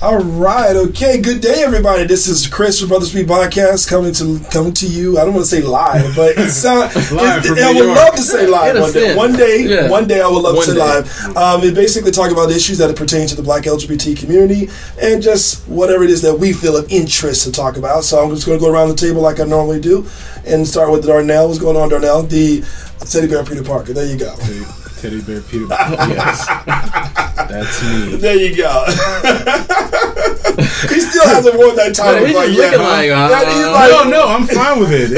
All right, okay. Good day, everybody. This is Chris from Brothaspeak podcast coming to you. I don't want to say live, but it's live from I would love to say live one day. One day I would love to say live. It basically talk about issues that pertain to the Black LGBT community and just whatever it is that we feel of interest to talk about. So I'm just going to go around the table like I normally do and start with Darnell. What's going on, Darnell? The Teddy Bear Peter Parker. There you go. Teddy Bear Peter Parker. Yes. That's me. There you go. He still hasn't worn that title. No, I'm fine with it.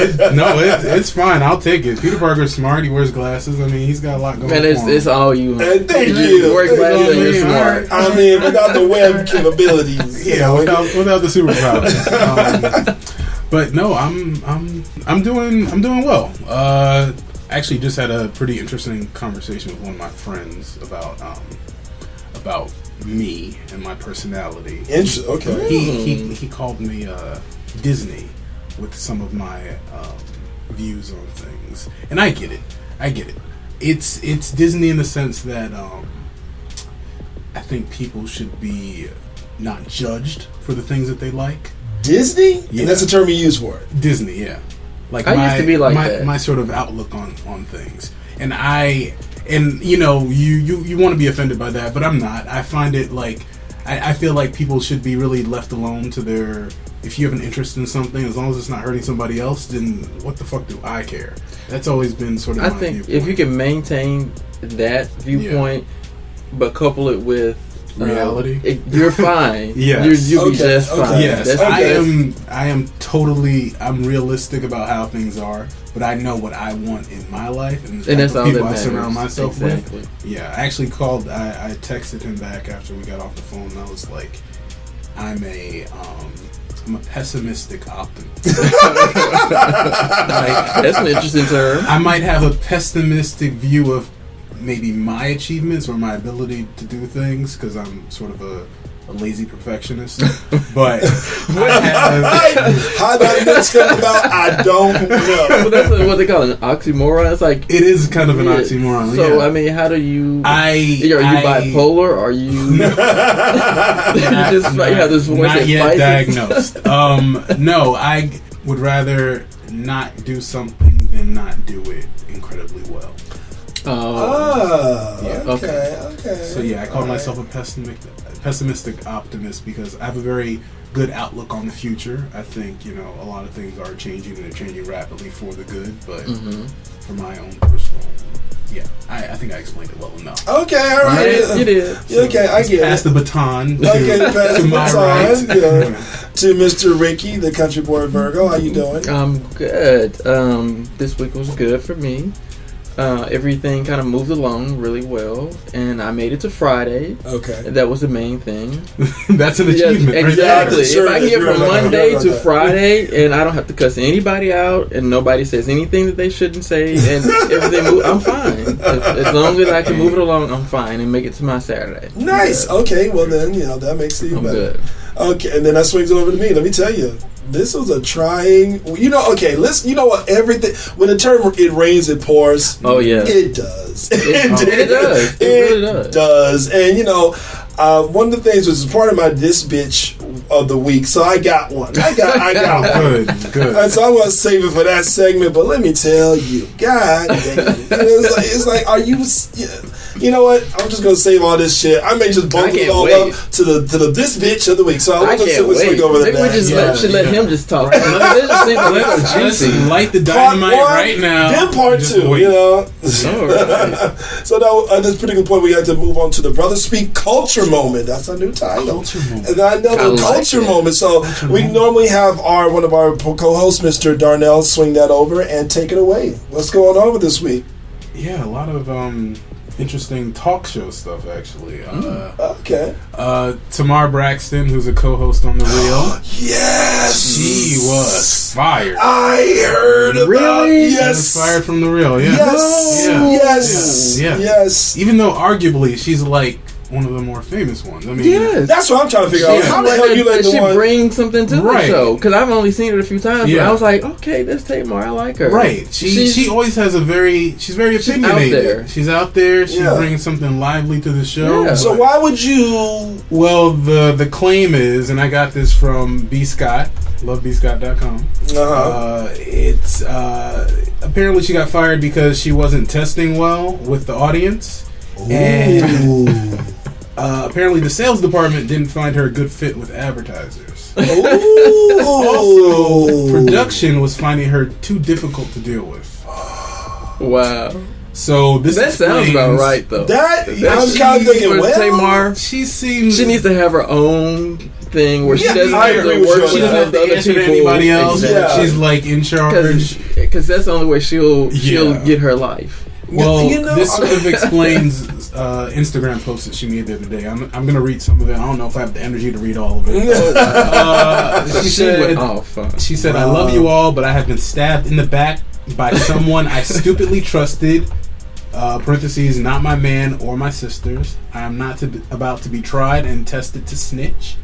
It's fine. I'll take it. Peter Parker's smart. He wears glasses. I mean, he's got a lot going on. It's all you. And thank you. Wear glasses and you're smart. I mean, without the web capabilities. Without the superpowers. But no, I'm doing well. Actually, just had a pretty interesting conversation with one of my friends about me and my personality. Okay. He called me Disney with some of my views on things, and I get it. It's Disney in the sense that I think people should be not judged for the things that they like. Disney? Yeah. And that's the term you use for it. Disney, yeah. Like I used to be like that. My sort of outlook on things, and you know you want to be offended by that, but I'm not. I find it like I feel like people should be really left alone to their. If you have an interest in something, as long as it's not hurting somebody else, then what the fuck do I care? That's always been sort of. I think viewpoint. If you can maintain that viewpoint, but couple it with reality, you're fine. Yes. You'll be just fine. Yes, I am totally. I'm realistic about how things are, but I know what I want in my life and the type of people I surround myself with. Yeah, I actually called. I texted him back after we got off the phone, and I was like, I'm a pessimistic optimist. That's an interesting term. I might have a pessimistic view of maybe my achievements or my ability to do things because I'm sort of a lazy perfectionist. But how that next come about, I don't know. Well, that's what they call an oxymoron. It's like it is kind of an oxymoron. So I mean, how do you? Are you bipolar? Are you? You just have this voice not yet diagnosed. No, I would rather not do something than not do it incredibly well. Okay. So yeah, I call myself a pessimistic optimist because I have a very good outlook on the future. I think a lot of things are changing and they're changing rapidly for the good. But for my own personal, I think I explained it well enough. Okay, all right. You did. So okay, I get it. Pass the baton. To my right. To Mr. Ricky, the country boy Virgo. How you doing? I'm good. This week was good for me. Everything kind of moved along really well, and I made it to Friday. Okay, that was the main thing. That's an achievement. Yes, exactly. Right? Sure, if I get from Monday to Friday, and I don't have to cuss anybody out, and nobody says anything that they shouldn't say, and everything I'm fine. As long as I can move it along, I'm fine, and make it to my Saturday. Nice. Okay. Well, then that makes it even better. Good. Okay, and then that swings over to me. Let me tell you. This was a trying, everything, when the term it rains, it pours. Oh, yeah. It does. It does. It really does. And, one of the things was part of my this bitch of the week, so I got one. I got one. Good. And so I'm going to save it for that segment, but let me tell you, God damn. It's like, are you, you know what? I'm just going to save all this shit. I may just bump it all up to the this bitch of the week. So I'll just swing over the Maybe we should let him just talk. Let's light the dynamite right now. Then part two, So now, at this particular point, we have to move on to the Brothaspeak Culture Moment. That's our new title. And I know the Culture Moment. So we normally have one of our co-hosts, Mr. Darnell, swing that over and take it away. What's going on with this week? Yeah, a lot of interesting talk show stuff, actually. Okay. Tamar Braxton, who's a co-host on The Real. Yes! She was fired. I heard about Really? She was fired from The Real, yeah. Yes! Even though, arguably, she's like one of the more famous ones. I mean, yes, that's what I'm trying to figure out. How the hell you let the one bring something to the show? Because I've only seen it a few times. Yeah. But I was like, okay, that's Tamar. I like her. Right. She always has she's very opinionated. She's out there. She brings something lively to the show. Yeah. So why would you? Well, the claim is, and I got this from B. Scott, lovebscott.com. It's apparently she got fired because she wasn't testing well with the audience. Ooh. And apparently the sales department didn't find her a good fit with advertisers. Also, production was finding her too difficult to deal with. Wow. So that sounds about right, though. I'm kind of thinking, Tamar, she needs to have her own thing where she doesn't have to work. She doesn't have to answer to anybody else. Exactly. She's like in charge. Because that's the only way she'll get her life. Well, this sort of explains Instagram post that she made the other day. I'm going to read some of it. I don't know if I have the energy to read all of it. She said, I love you all, but I have been stabbed in the back by someone I stupidly trusted, parentheses, not my man or my sisters. I am not about to be tried and tested to snitch.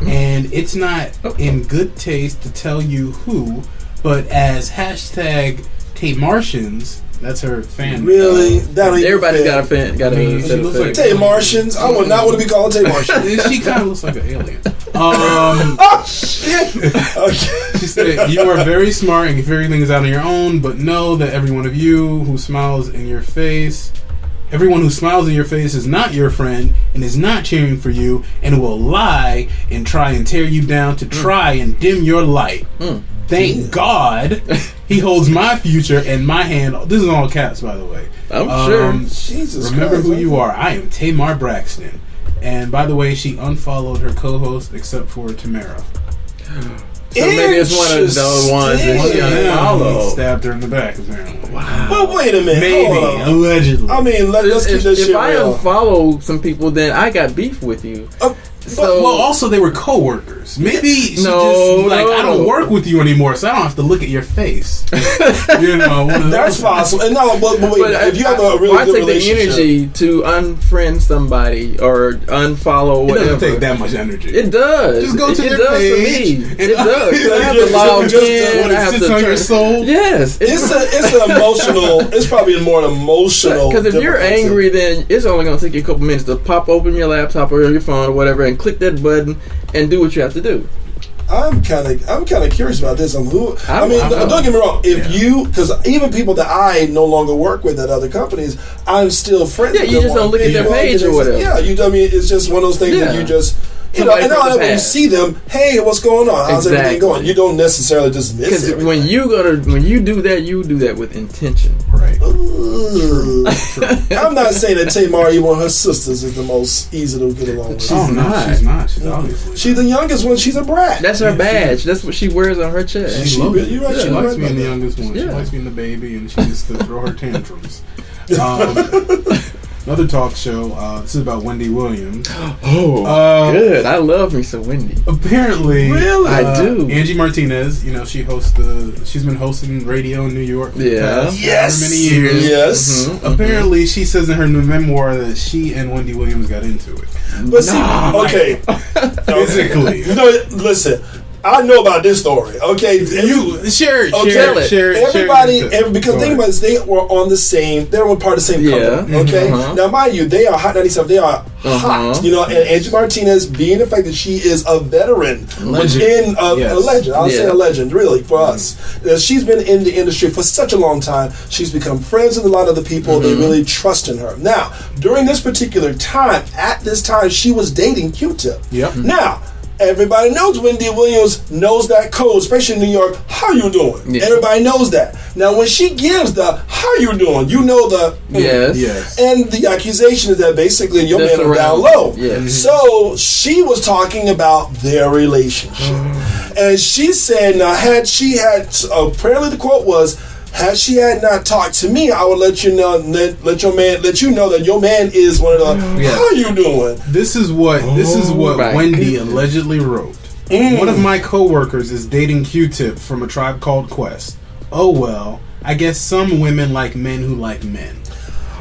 And it's not in good taste to tell you who, but as hashtag Tamartians, that's her fan. Really? Everybody's got a fan. She looks like Tamartians. I would not want to be called Tamartian. She kind of looks like an alien. Oh shit! Okay. She said, "You are very smart and figure things out on your own, but know that every one of you who smiles in your face." Everyone who smiles in your face is not your friend and is not cheering for you and will lie and try and tear you down to try and dim your light. Thank God he holds my future in my hand. This is all caps, by the way. I'm sure. Jesus remember Christ, who you are. I am Tamar Braxton. And by the way, she unfollowed her co-host except for Tamara. So maybe it's one of those ones that she unfollowed. Stabbed her in the back, apparently. Wow. But wait a minute. Maybe. Allegedly. I mean, let's keep this shit real. If I unfollow some people, then I got beef with you. Well, also they were co-workers. Maybe she I don't work with you anymore, so I don't have to look at your face. That's possible. And but wait, if you have a really good relationship, I take the energy to unfriend somebody or unfollow whatever. It doesn't take that much energy. It does. Just go to their page. For me. It does. I have to log in. I have to turn your soul. Yes. It's an emotional. It's probably a more emotional. Because if you're angry, then it's only going to take you a couple minutes to pop open your laptop or your phone or whatever and click that button and do what you have to do. I'm kind of curious about this. Don't get me wrong. Because even people that I no longer work with at other companies, I'm still friends. Yeah, you just don't look at their page or whatever. Yeah, it's just one of those things that you just. And now when you see them, hey, what's going on? How's everything going? You don't necessarily just miss it. Because when you do that, you do that with intention. Right. True. I'm not saying that Tamar, even her sisters, is the most easy to get along with. She's not. She's obviously. She's the youngest one. She's a brat. That's her badge. That's what she wears on her chest. She likes being the youngest one. She likes being the baby, and she gets to throw her tantrums. Another talk show. This is about Wendy Williams. Good. I love me some Wendy. Apparently, really, I do. Angie Martinez. She hosts she's been hosting radio in New York for the past many years. Yes. Mm-hmm. Apparently, she says in her new memoir that she and Wendy Williams got into it. But physically. Listen. I know about this story. Okay, you share it. Everybody, because think about this, they were on the same. They were part of the same company. Okay, now mind you, they are Hot 97. They are hot. And Angie Martinez, being the fact that she is a veteran, a legend. I'll say a legend, really, for us. She's been in the industry for such a long time. She's become friends with a lot of the people. They really trust in her. Now, during this particular time, she was dating Q-Tip. Yep. Now. Everybody knows Wendy Williams knows that code, especially in New York. How you doing? Yeah. Everybody knows that. Now, when she gives the "How you doing," you know the yes. And the accusation is that basically your man is down low. Yes. So she was talking about their relationship, and she said, "Now, had she had apparently the quote was." Had she had not talked to me, I would let you know that your man is one of the. How you doing? This is what Wendy allegedly wrote. One of my coworkers is dating Q-Tip from A Tribe Called Quest. Oh well, I guess some women like men who like men.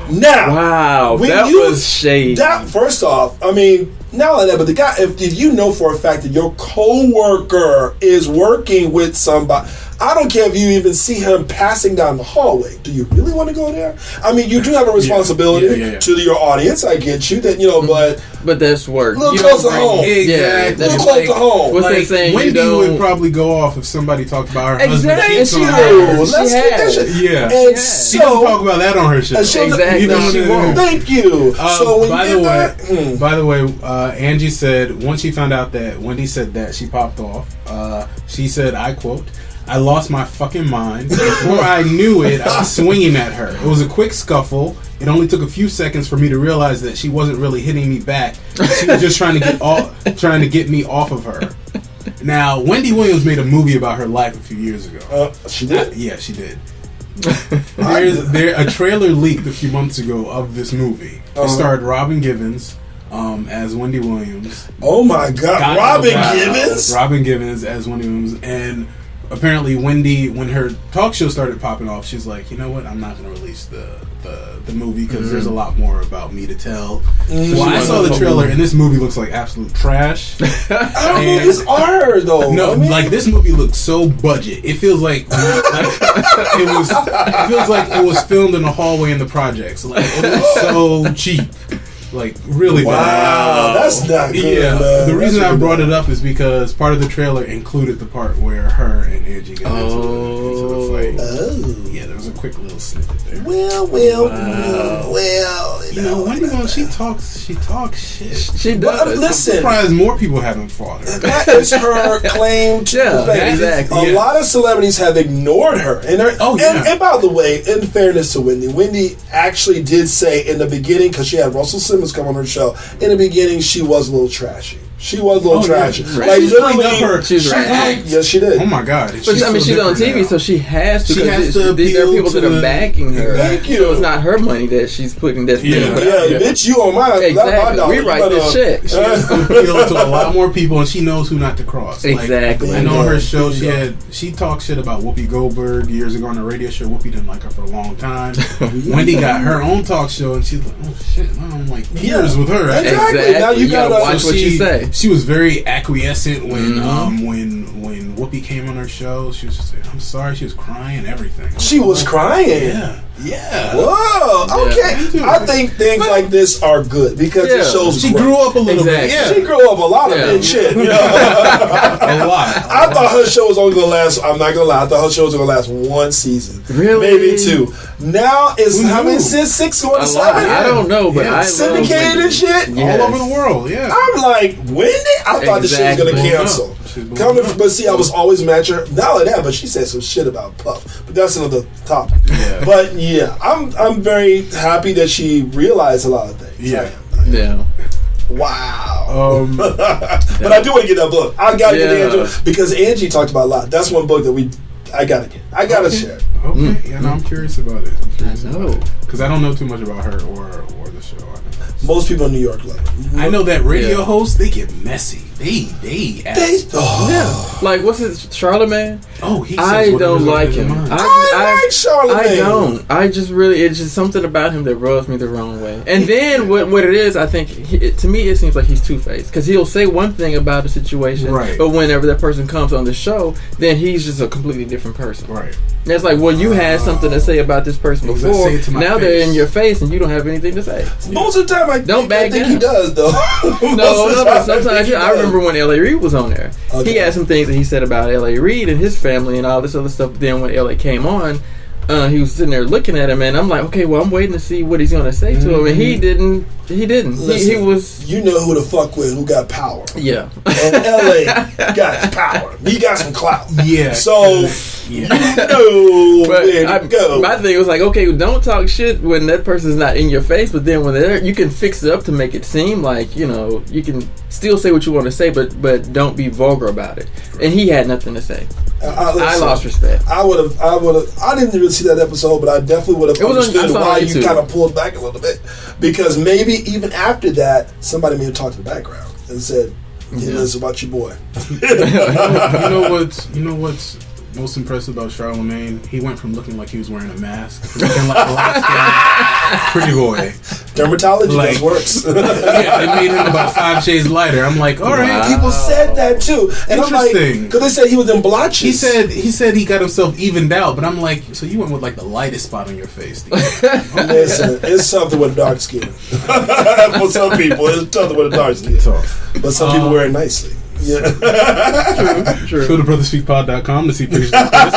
Now, wow, that was shady. That first off, I mean, not only that, but the guy, if you know for a fact that your coworker is working with somebody, I don't care if you even see him passing down the hallway. Do you really want to go there? I mean, you do have a responsibility to your audience. I get you that, but that's work. A little close to home. Exactly. A little close to home. What's that saying? Wendy would probably go off if somebody talked about her husband. Exactly. Let's get that shit. Yeah. And she doesn't talk about that on her show. Exactly. She won't. Thank you. So when by the way, Angie said once she found out that Wendy said that, she popped off. She said, I quote, "I lost my fucking mind. Before I knew it, I was swinging at her. It was a quick scuffle. It only took a few seconds for me to realize that she wasn't really hitting me back. She was just trying to get me off of her." Now, Wendy Williams made a movie about her life a few years ago. She did? Yeah, she did. A trailer leaked a few months ago of this movie. It starred Robin Givens as Wendy Williams. Oh my God, Robin Givens? Robin Givens as Wendy Williams. And apparently Wendy, when her talk show started popping off, she's like, you know what, I'm not going to release the movie because there's a lot more about me to tell. Well, I saw the trailer and this movie looks like absolute trash. I don't know these are though. No, like this movie looks so budget. It feels like it was filmed in a hallway in the projects. Like it looks so cheap. Like really bad. Wow, that's not good. Yeah, the reason I brought it up is because part of the trailer included the part where her and Angie get into the fight. Yeah, there was a quick little snippet there. Well. Wendy Williams, she talks shit. She does. But, listen, I'm surprised more people haven't fought her. That is her claim to fame. Exactly. A lot of celebrities have ignored her. And by the way, in fairness to Wendy actually did say in the beginning, because she had Russell Simmons come on her show, in the beginning she was a little trashy. She was a little trashy. Yeah. Like literally, she's right. Yes, she did. Oh my God! But she's on TV, so she has to. There are people that are backing her. Thank you. So it's not her money that she's putting. Bitch, you on mine. Exactly. We write this check. She has to appeal to a lot more people, and she knows who not to cross. Exactly. Like, I know on her show she talked shit about Whoopi Goldberg years ago on the radio show. Whoopi didn't like her for a long time. Wendy got her own talk show, and she's like, oh shit, I'm like peers with her. Exactly. Now you gotta watch what you say. She was very acquiescent when Whoopi came on her show. She was just like, I'm sorry. She was crying and everything. She was crying. Yeah. Whoa. Okay. Yeah. I think things like this are good because it shows she grew up a little bit. Yeah. She grew up a lot of big shit. You know? A lot. I thought her show was only going to last, I'm not going to lie, I thought her show was going to last one season. Really? Maybe two. Now it's how many since 6 going to 7? I don't know, but I syndicated and shit all over the world. Yeah. I'm like, Wendy? I thought the shit was going to cancel. But see, I was always matching her. Not only that, but she said some shit about Puff. But that's another topic. Yeah. But yeah, I'm very happy that she realized a lot of things. Yeah. Wow. But I do want to get that book. I gotta get Angie because Angie talked about a lot. That's one book that I gotta get. I gotta share. Okay. Yeah, no, I'm curious about it. Because I don't know too much about her or the show. Most people in New York love it. I know that radio hosts, they get messy. They like what's it, Charlemagne? Oh, I don't like him. I like Charlemagne. I don't. I just really, it's just something about him that rubs me the wrong way. And then what it is, I think to me it seems like he's two-faced because he'll say one thing about a situation, but whenever that person comes on the show, then he's just a completely different person. Right. And it's like, well, you had something to say about this person before. Now they're in your face and you don't have anything to say. Most of the time, I think he does though. No, but sometimes I remember when L.A. Reid was on there. Okay. He had some things that he said about L.A. Reid and his family and all this other stuff. But then when L.A. came on, he was sitting there looking at him, and I'm like, okay, well, I'm waiting to see what he's going to say to him. And he didn't. Listen, he was. You know who to fuck with, who got power. Yeah. And L.A. got power. He got some clout. Yeah. So, you know where to go. My thing was like, okay, don't talk shit when that person's not in your face, but then when they're there, you can fix it up to make it seem like, you know, you can still say what you want to say, but don't be vulgar about it. And he had nothing to say. I lost respect. I didn't really see that episode, but I definitely would have understood why you kind of pulled back a little bit. Because maybe even after that, somebody may have talked in the background and said, this is about your boy. You know what's most impressed about Charlemagne, he went from looking like he was wearing a mask to looking like a light-skinned pretty boy. Dermatology just works. Yeah, they made him about 5 shades lighter. I'm like, all right. People said that too. And interesting. Because they said he was in blotches. He said he got himself evened out, but I'm like, so you went with like the lightest spot on your face. Listen, it's something with dark skin. For some people, it's something with a dark skin. But some people wear it nicely. Yeah. True. Go to brotherspeakpod.com to see pictures of this.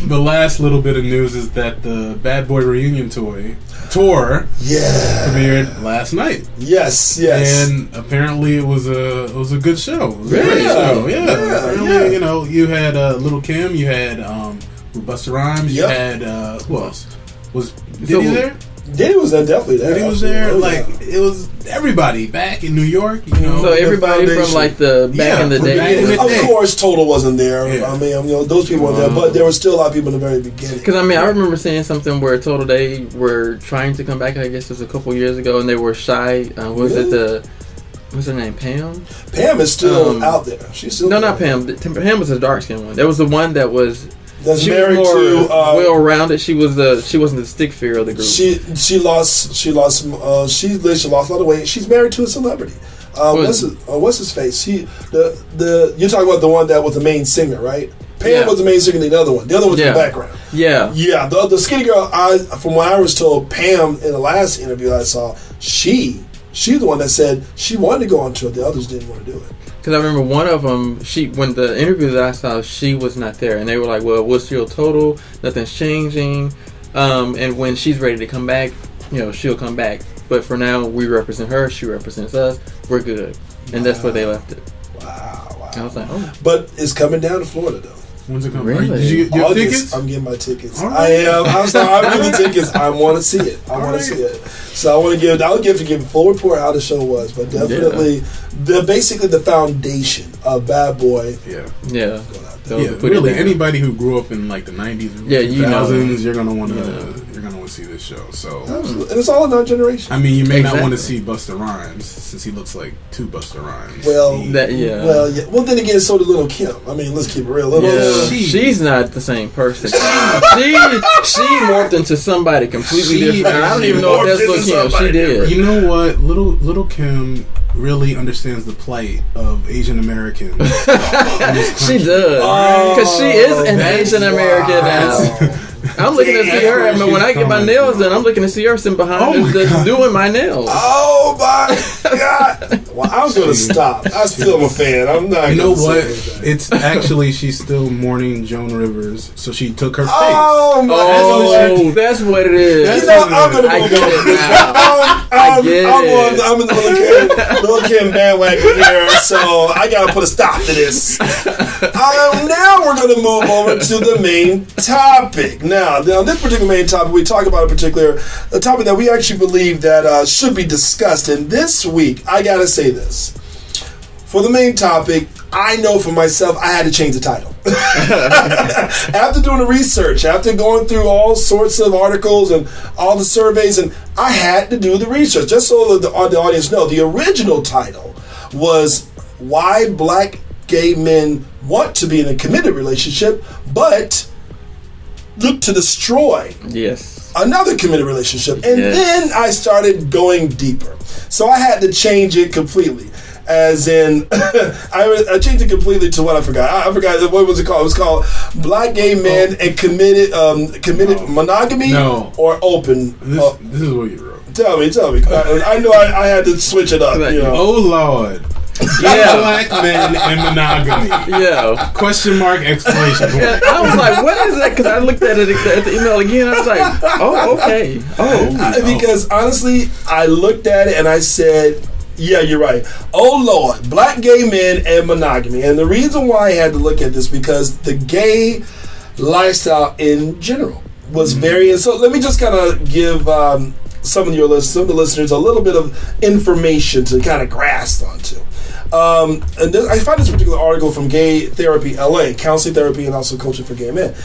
The last little bit of news is that the Bad Boy reunion tour premiered last night. Yes. And apparently it was a good show. It was a great show. Apparently, you know, you had Little Kim, you had Busta Rhymes, you had who else? Was Diddy there? Diddy was definitely there. Diddy was there. It was everybody back in New York. You know, so everybody from like the back in the day. Of course, Total wasn't there. Yeah. I mean, you know, those people were there, but there were still a lot of people in the very beginning. Because I mean, I remember seeing something where Total they were trying to come back. I guess it was a couple years ago, and they were shy. What's her name? Pam. Pam is still out there. She's still not Pam. Pam was a dark skinned one. There was the one that was. She married was more to well-rounded. She wasn't the stick figure of the group. She lost a lot of weight. She's married to a celebrity. What's his face? You're talking about the one that was the main singer, right? Pam was the main singer. The other one was in the background. Yeah. The skinny girl. From what I was told, Pam in the last interview I saw, she's the one that said she wanted to go on tour. The others didn't want to do it. Because I remember one of them, when the interview that I saw, she was not there. And they were like, well, we're still Total. Nothing's changing. And when she's ready to come back, you know, she'll come back. But for now, we represent her. She represents us. We're good. And that's where they left it. Wow. I was like, oh. But it's coming down to Florida, though. When's it coming? Really? Did you get tickets? I'm getting my tickets. Right. I am. I'm getting tickets. I want to see it. I want to see it. So I'll give a full report how the show was, but definitely basically the foundation of Bad Boy. Yeah. Really, anybody who grew up in like the 90s or 2000s, you're gonna want to see this show. So absolutely. And it's all in our generation. I mean, you may not want to see Busta Rhymes since he looks like two Busta Rhymes. Well, then again, so did Little Kim. I mean, let's keep it real. She's not the same person. she morphed into somebody completely different. I don't even know if that's Little Kim. She did. You know what? Little Kim really understands the plight of Asian Americans. She does. Because she is an Asian American now. I'm looking to see her. I mean, when I get my nails done, I'm looking to see her sitting behind doing my nails. Oh my God! Well, I'm gonna stop. I still am a fan. I'm not. You know what? It's actually she's still mourning Joan Rivers, so she took her face. Oh, that's what it is. You know, I'm gonna move on. I'm in the Little Kim bandwagon here, so I gotta put a stop to this. Now we're gonna move over to the main topic. Now, this particular main topic, we talk about a topic that we actually believe that should be discussed. And this week, I gotta say this. For the main topic, I know for myself, I had to change the title. After doing the research, after going through all sorts of articles and all the surveys, and I had to do the research. Just so the audience know, the original title was Why Black Gay Men Want to Be in a Committed Relationship, but look to destroy another committed relationship. And then I started going deeper. So I had to change it completely. As in, I changed it completely to what I forgot. I forgot, what was it called? It was called Black Gay Men and Committed Monogamy or Open. This is what you wrote. Tell me. I know I had to switch it up. You know. Oh, Lord. Black men and monogamy. Question mark, exclamation point. I was like, what is that? Because I looked at it at the email again. I was like, oh, okay. Because honestly, I looked at it and I said, yeah, you're right. Oh, Lord. Black gay men and monogamy. And the reason why I had to look at this because the gay lifestyle in general was very... So let me just kind of give... some of the listeners a little bit of information to kind of grasp onto. And I found this particular article from Gay Therapy LA, Counseling Therapy and also Coaching for Gay Men.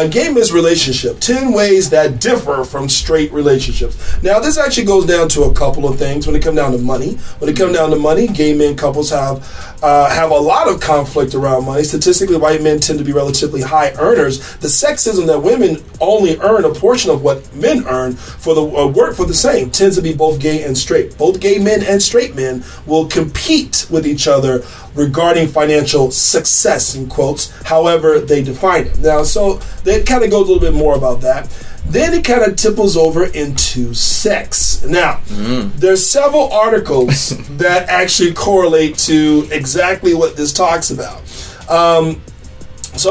Gay men's relationship, 10 ways that differ from straight relationships. Now, this actually goes down to a couple of things when it comes down to money. When it comes down to money, gay men couples have have a lot of conflict around money. Statistically, white men tend to be relatively high earners. The sexism that women only earn a portion of what men earn for the work for the same tends to be both gay and straight. Both gay men and straight men will compete with each other regarding financial success, in quotes, however they define it. Now, so that kind of goes a little bit more about that. Then it kind of tipples over into sex. Now, there's several articles that actually correlate to exactly what this talks about. So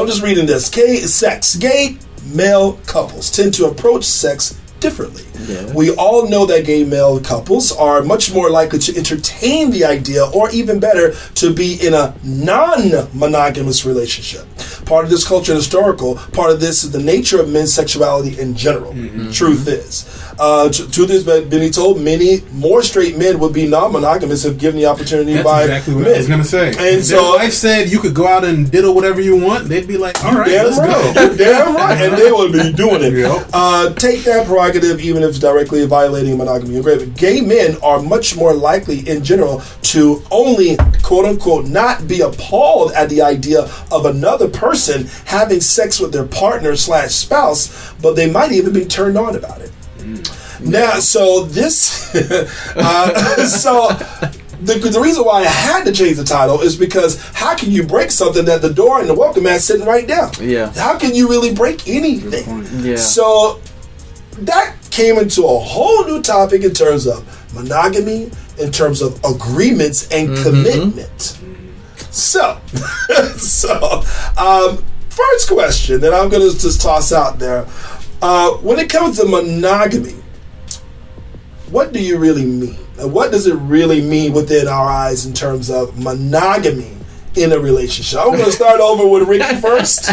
I'm just reading this. Sex. Gay male couples tend to approach sex differently. Yeah. We all know that gay male couples are much more likely to entertain the idea, or even better, to be in a non-monogamous relationship. Part of this culture and historical, part of this is the nature of men's sexuality in general. Truth is. Truth is, but Benny told many more straight men would be non-monogamous if given the opportunity. That's by exactly what men. I was going to say. And if their wife said you could go out and diddle whatever you want, they'd be like, all right, let's go. You're damn right. And they would be doing it. Yep. Take that prerogative, even if it's directly violating monogamy agreement. Gay men are much more likely in general to only, quote unquote, not be appalled at the idea of another person having sex with their partner / spouse, but they might even be turned on about it. Now, so this, the reason why I had to change the title is because how can you break something that the door and the welcome mat sitting right down? Yeah. How can you really break anything? Yeah. So that came into a whole new topic in terms of monogamy, in terms of agreements and commitment. So, first question that I'm going to just toss out there. When it comes to monogamy, what do you really mean? What does it really mean within our eyes in terms of monogamy in a relationship? I'm going to start over with Ricky first.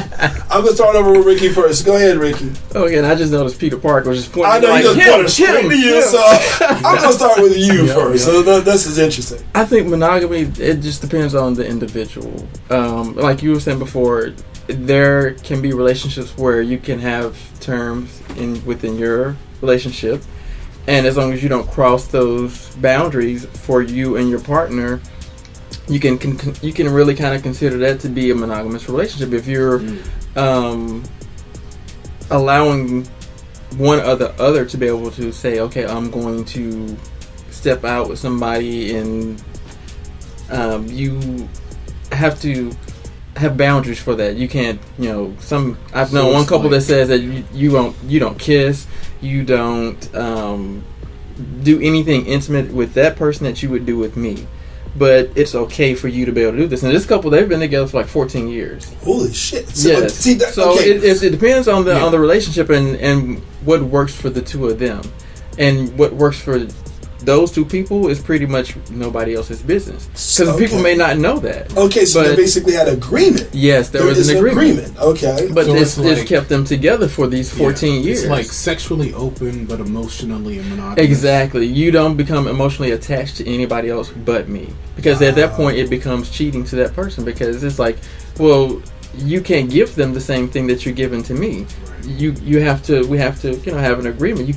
Go ahead, Ricky. Oh, again, I just noticed Peter Parker was just pointing. I know he just pointed straight to you, so I'm going to start with you first. So this is interesting. I think monogamy, it just depends on the individual. Like you were saying before, there can be relationships where you can have terms within your relationship, and as long as you don't cross those boundaries for you and your partner, you can really kind of consider that to be a monogamous relationship. If you're allowing one or the other to be able to say, okay, I'm going to step out with somebody, and you have to have boundaries for that. You can't, I've known one couple that says that you don't kiss, you don't do anything intimate with that person that you would do with me. But it's okay for you to be able to do this. And this couple, they've been together for like 14 years. Holy shit! Yes. So it depends on the relationship and what works for the two of them, and what works for those two people is pretty much nobody else's business, because people may not know that. Okay, so they basically had agreement. Yes, there was an agreement. Okay, but so this kept them together for these 14 years. It's like sexually open but emotionally monogamous. Exactly. You don't become emotionally attached to anybody else but me, because at that point it becomes cheating to that person, because it's like, well, you can't give them the same thing that you're giving to me. Right. We have to have an agreement. You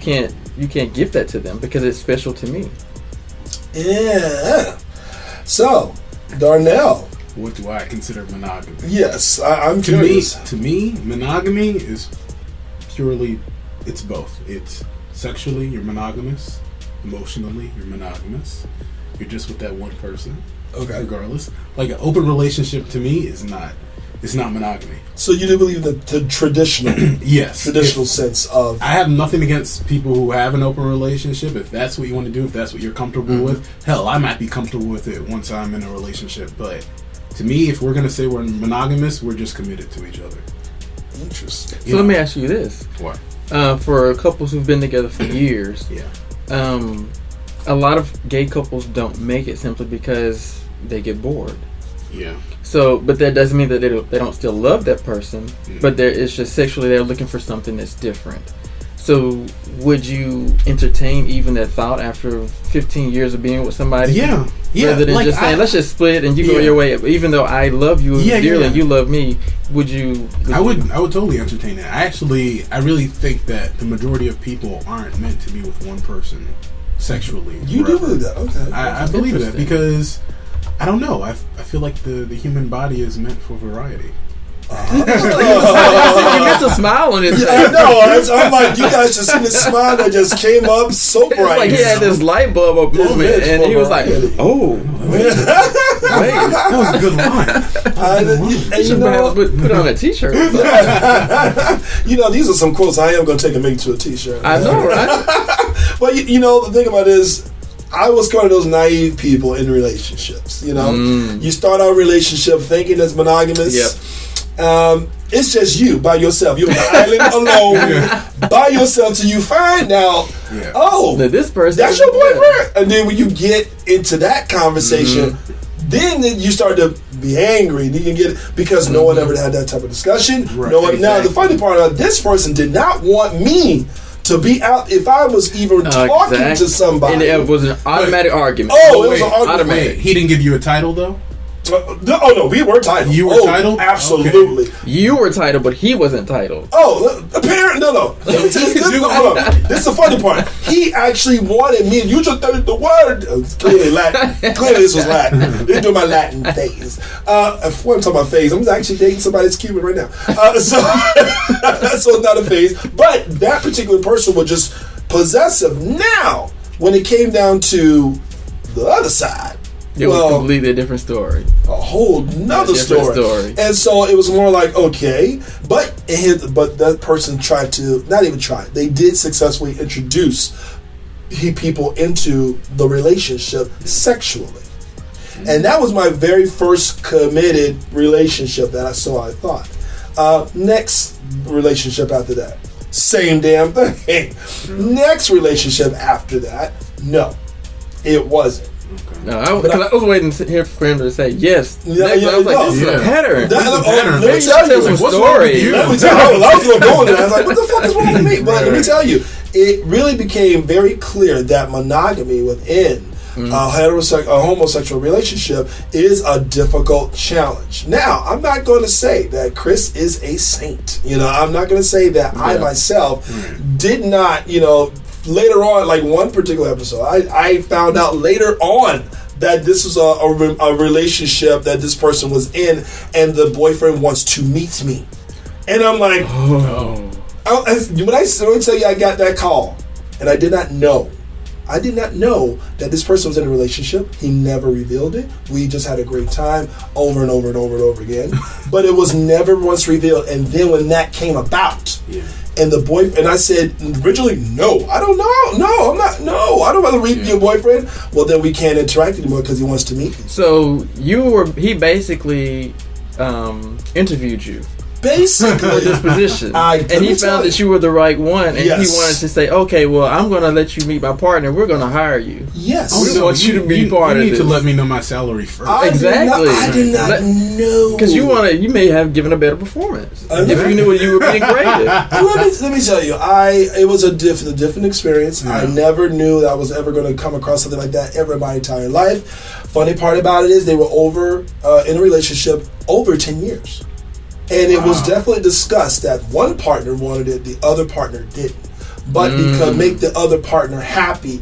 can't give that to them because it's special to me. Yeah. So, Darnell, what do I consider monogamy? Yes, I'm curious. To me, monogamy is purely, it's both. It's sexually, you're monogamous. Emotionally, you're monogamous. You're just with that one person. Okay. Regardless. Like an open relationship to me is not. It's not monogamy. So you do believe that the traditional, traditional sense of... I have nothing against people who have an open relationship. If that's what you want to do, if that's what you're comfortable with, hell, I might be comfortable with it once I'm in a relationship. But to me, if we're going to say we're monogamous, we're just committed to each other. Interesting. So let me ask you this. What? For couples who've been together for years, a lot of gay couples don't make it simply because they get bored. Yeah. So, but that doesn't mean that they don't still love that person, but it's just sexually they're looking for something that's different. So, would you entertain even that thought after 15 years of being with somebody? Yeah. Rather than just saying, let's just split and you go your way. Even though I love you dearly, you love me. Would you? I would totally entertain it. I really think that the majority of people aren't meant to be with one person sexually. You do believe that? Okay. I believe that because I don't know. I feel like the human body is meant for variety. You missed a smile on his face. I know. I'm like, you guys just seen the smile that just came up so bright. Like he had this light bulb moment, and he was like, "Oh, wait, that was a good line." You should put on a T-shirt. These are some quotes I am going to take and make to a T-shirt. I know, right? But the thing about it is, I was one of those naive people in relationships. You start out a relationship thinking it's monogamous. Yep. It's just you by yourself. You're on an island alone by yourself till you find out, now this person, that's your boyfriend. And then when you get into that conversation, then you start to be angry. Then you get because no one ever had that type of discussion. Right, No one. Now the funny part of this person did not want me to be out if I was even talking to somebody. And it was an automatic argument. Oh, it was an argument. Wait, he didn't give you a title though? No, we were titled. You were titled? Absolutely. Okay. You were titled, but he wasn't titled. Oh, apparently, no. This is the funny part. He actually wanted me, you just thought the word. Clearly Latin. Clearly this was Latin. This is doing my Latin phase. If I'm talking about phase, I'm actually dating somebody that's Cuban right now. So it's not a phase. But that particular person was just possessive. Now, when it came down to the other side, it was completely a different story. A whole nother story. And so it was more like, okay, but that person tried to, not even try, they did successfully introduce people into the relationship sexually. And that was my very first committed relationship that I thought. Next relationship after that, same damn thing. Next relationship after that, no, it wasn't. No, I was waiting here for him to say yes. I was like, this is a pattern. Let me tell you, what's wrong with you? Let me tell you, I was going to go into that. I was like, what the fuck is wrong with me? But let me tell you, it really became very clear that monogamy within a homosexual relationship is a difficult challenge. Now, I'm not going to say that Chris is a saint. I'm not going to say that I myself did not, later on, like one particular episode, I found out later on that this was a relationship that this person was in, and the boyfriend wants to meet me. And I'm like, when I tell you I got that call, and I did not know that this person was in a relationship. He never revealed it. We just had a great time over and over and over and over again. But it was never once revealed. And then when that came about, and the boyfriend, I said originally, no, I don't know. No, I'm not. No, I don't want to read your boyfriend. Well, then we can't interact anymore because he wants to meet me. So he basically interviewed you. Basically, this position, and he found that you were the right one, and he wanted to say, "Okay, well, I'm going to let you meet my partner. We're going to hire you. Yes, we want you to be part of this. You need to let me know my salary first. Exactly. I did not know because you may have given a better performance if you knew what you were being graded. Let me tell you, it was a different experience. I never knew that I was ever going to come across something like that ever in my entire life. Funny part about it is they were in a relationship over 10 years. And it was definitely discussed that one partner wanted it, the other partner didn't. But because make the other partner happy,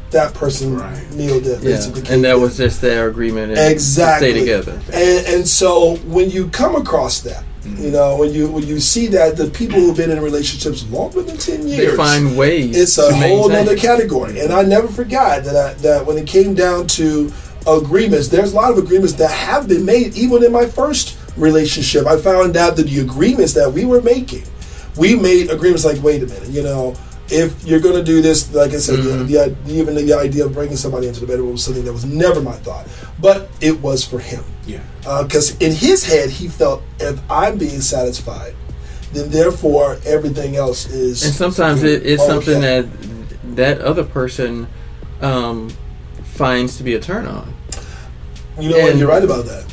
that person kneeled it. And that was just their agreement to stay together. And so when you come across that, when you see that the people who've been in relationships longer than 10 years, they find ways. It's a whole other category. And I never forgot that when it came down to agreements, there's a lot of agreements that have been made even in my first relationship. I found out that the agreements that we were making, we made agreements like, wait a minute, if you're going to do this, like I said, even the idea of bringing somebody into the bedroom was something that was never my thought, but it was for him. Because in his head, he felt if I'm being satisfied, then therefore everything else is. And sometimes it's something that other person finds to be a turn on. And you're right about that.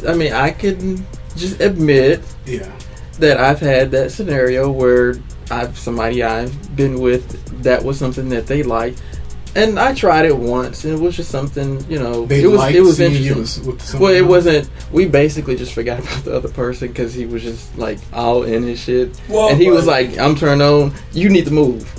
I mean, I can just admit that I've had that scenario where somebody I've been with, that was something that they liked, and I tried it once, and it was just something, it was interesting. Well, it wasn't. We basically just forgot about the other person because he was just like all in his shit, and he was like, "I'm turned on. You need to move."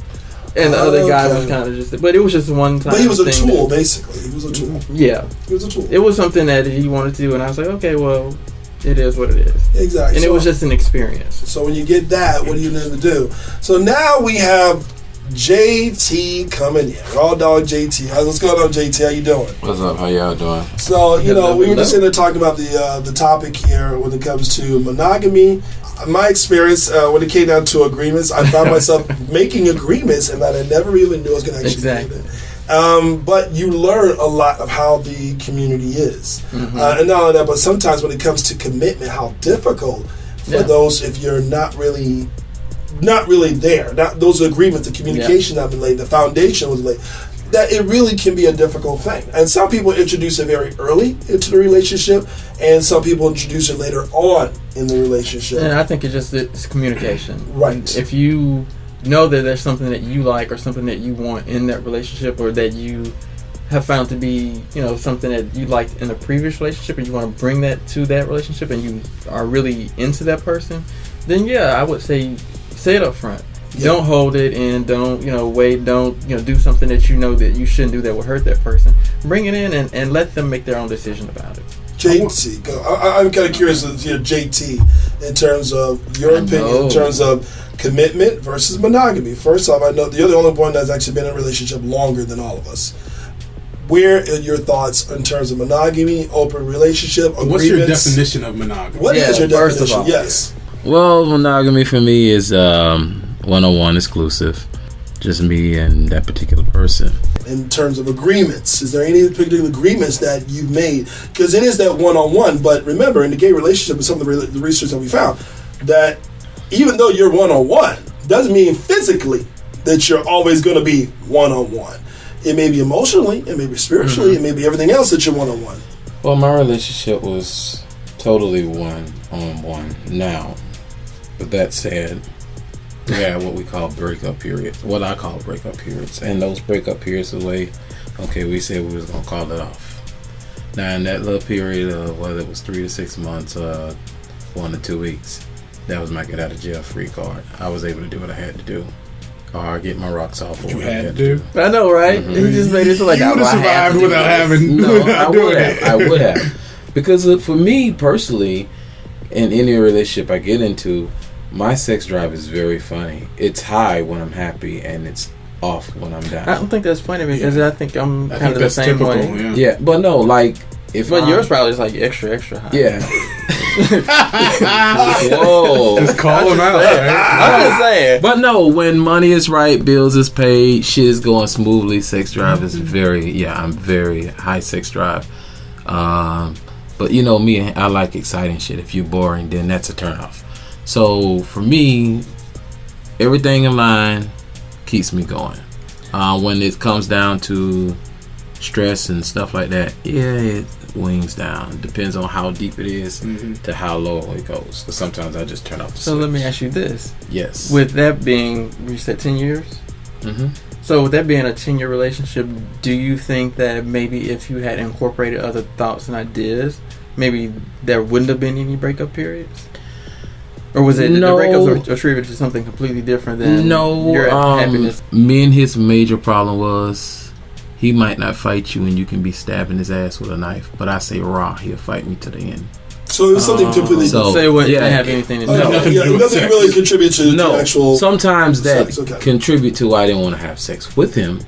And the other guy was kind of just, but it was just one time. But he was a tool, basically. He was a tool. Yeah. He was a tool. It was something that he wanted to do, and I was like, okay, well, it is what it is. Exactly. And it was just an experience. So when you get that, what do you need to do? So now we have JT coming in. Raw Dog JT. What's going on, JT? How you doing? What's up? How y'all doing? So, we were just in there talking about the topic here when it comes to monogamy. My experience, when it came down to agreements, I found myself making agreements and that I never really knew I was going to actually do it. But you learn a lot of how the community is. Mm-hmm. And not only that, but sometimes when it comes to commitment, how difficult for those if you're not really there. Those agreements, the communication that been laid, the foundation was laid, that it really can be a difficult thing. And some people introduce it very early into the relationship, and some people introduce it later on in the relationship. And I think it's communication. Right. If you know that there's something that you like or something that you want in that relationship, or that you have found to be, something that you liked in a previous relationship, and you want to bring that to that relationship, and you are really into that person, then I would say it up front. Yeah. Don't hold it, and don't wait. Don't do something that that you shouldn't do that will hurt that person. Bring it in and let them make their own decision about it. JT, I'm kind of curious to hear JT in terms of your opinion in terms of commitment versus monogamy. First off, I know you're the only one that's actually been in a relationship longer than all of us. Where are your thoughts in terms of monogamy, open relationship, agreements? What's your definition of monogamy? What is your definition? Yes. Well, monogamy for me is one-on-one exclusive. Just me and that particular person. In terms of agreements, is there any particular agreements that you've made? Because it is that one-on-one, but remember, in the gay relationship, and some of the research that we found, that even though you're one-on-one, doesn't mean physically that you're always going to be one-on-one. It may be emotionally, it may be spiritually, it may be everything else that you're one-on-one. Well, my relationship was totally one-on-one now. With that said, we had what we call breakup periods, what I call breakup periods. And those breakup periods are the way, we said we was going to call it off. Now, in that little period of whether it was 3 to 6 months, 1 to 2 weeks, that was my get out of jail free card. I was able to do what I had to do. Or get my rocks off. You had to do. I know, right? Mm-hmm. He just made it like I would have survived without having. No, I would have. Because for me personally, in any relationship I get into, my sex drive is very funny. It's high when I'm happy, and it's off when I'm down. I don't think that's funny because I think I'm kind of the same typical, way. Yeah, but no, like if. But yours probably is like extra high. Yeah. Whoa! Just call him out. I'm just saying. But no, when money is right, bills is paid, shit is going smoothly. Sex drive is I'm very high sex drive. But me, I like exciting shit. If you're boring, then that's a turnoff. So for me, everything in line keeps me going. When it comes down to stress and stuff like that, it wings down. Depends on how deep it is to how low it goes. Because sometimes I just turn off the switch. Let me ask you this. Yes. With that being, you said 10 years? Mm-hmm. So with that being a 10-year relationship, do you think that maybe if you had incorporated other thoughts and ideas, maybe there wouldn't have been any breakup periods? Or was it the breakups attributed to something completely different than your happiness? Me and his major problem was he might not fight you and you can be stabbing his ass with a knife, but I say he'll fight me to the end. So it was something completely different. So it wouldn't have anything to do with nothing really contributed to the actual sometimes that sex. Okay. Contribute to I didn't want to have sex with him,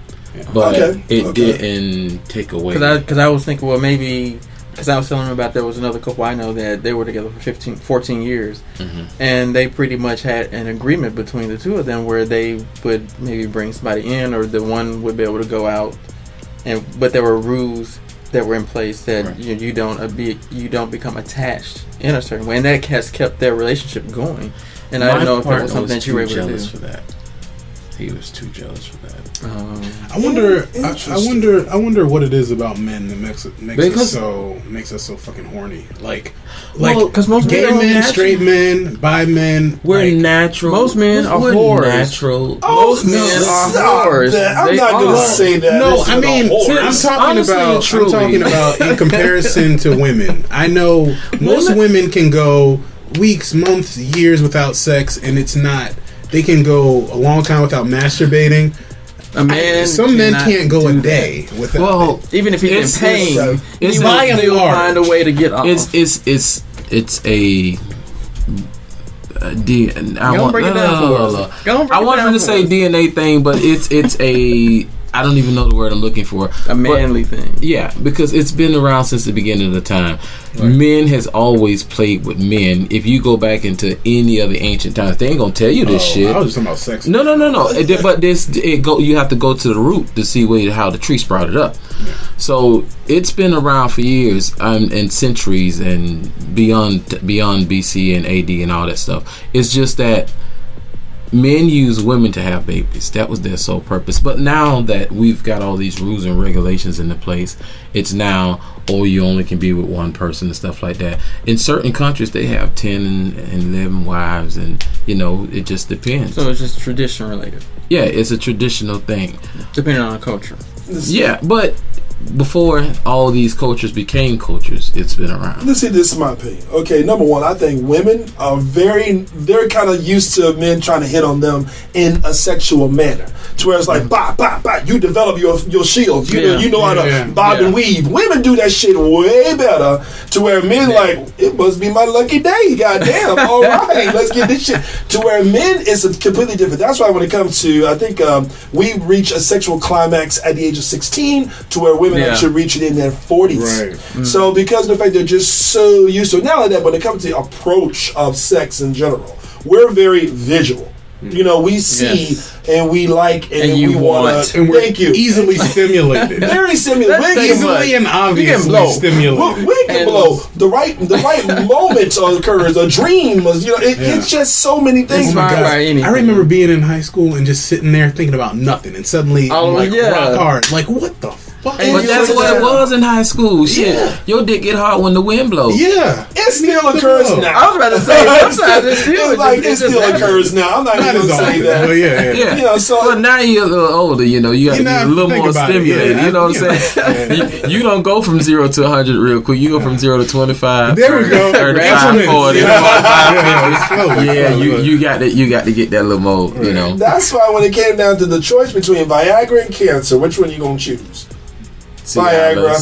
but it didn't take away. Because I was thinking, well, maybe... Because I was telling him about there was another couple I know that they were together for 14 years. Mm-hmm. And they pretty much had an agreement between the two of them where they would maybe bring somebody in, or the one would be able to go out. But there were rules that were in place that you don't become attached in a certain way. And that has kept their relationship going. And I don't know if there was something that you were able to do. For that. He was too jealous for that. I wonder what it is about men that makes us so fucking horny. Because most gay men, straight men, bi men, we're natural. Most men are whores. Natural. Most men are whores. I'm not going to say that. No, I mean, I'm talking about in comparison to women. I know most women can go weeks, months, years without sex, and it's not. They can go a long time without masturbating. Some men can't go a day without. Well, even if he's in pain, he might still find a way to get off. It's a. I wanted to say DNA thing, but it's a. I don't even know the word I'm looking for. A manly thing. Yeah, because it's been around since the beginning of the time. Right. Men has always played with men. If you go back into any of the ancient times, they ain't gonna tell you this shit. I was just talking about sex. No. But you have to go to the root to see how the tree sprouted up. Yeah. So it's been around for years and centuries and beyond BC and AD and all that stuff. It's just that men use women to have babies. That was their sole purpose. But now that we've got all these rules and regulations into place, it's now, you only can be with one person and stuff like that. In certain countries, they have 10 and 11 wives, and, it just depends. So it's just tradition related. Yeah, it's a traditional thing. Depending on the culture. Yeah, but before all these cultures became cultures, it's been around. Let's see, this is my opinion. Okay, number one, I think women are they're kind of used to men trying to hit on them in a sexual manner. To where it's like, you develop your shield. You know how to bob and weave. Women do that shit way better. To where men it must be my lucky day. Goddamn. All right, let's get this shit. To where men is completely different. That's why when it comes to, I think we reach a sexual climax at the age of 16, to where women actually reach it in their 40s. Right. Mm. So because of the fact they're just so used to it. Not only that, but when it comes to the approach of sex in general, we're very visual. We see and we like and we want to. Thank you. Easily stimulated. Very stimulated. Easily and obviously stimulated. We can blow. The right moment occurs. A dream. It's just so many things. Oh my God. I remember being in high school and just sitting there thinking about nothing, and suddenly rock hard. Like, what the fuck? But that's what it was in high school. Shit, your dick get hard when the wind blows. Yeah, it still occurs now. I was about to say sometimes it still occurs now. I'm not even gonna say that. But yeah. But now you're a little older. You got to be a little more stimulated. You know what I'm saying? You don't go from 0 to 100 real quick. You go from 0 to 25. There we go. 35, 40. You got to get that little more. That's why when it came down to the choice between Viagra and cancer, which one you gonna choose? Viagra.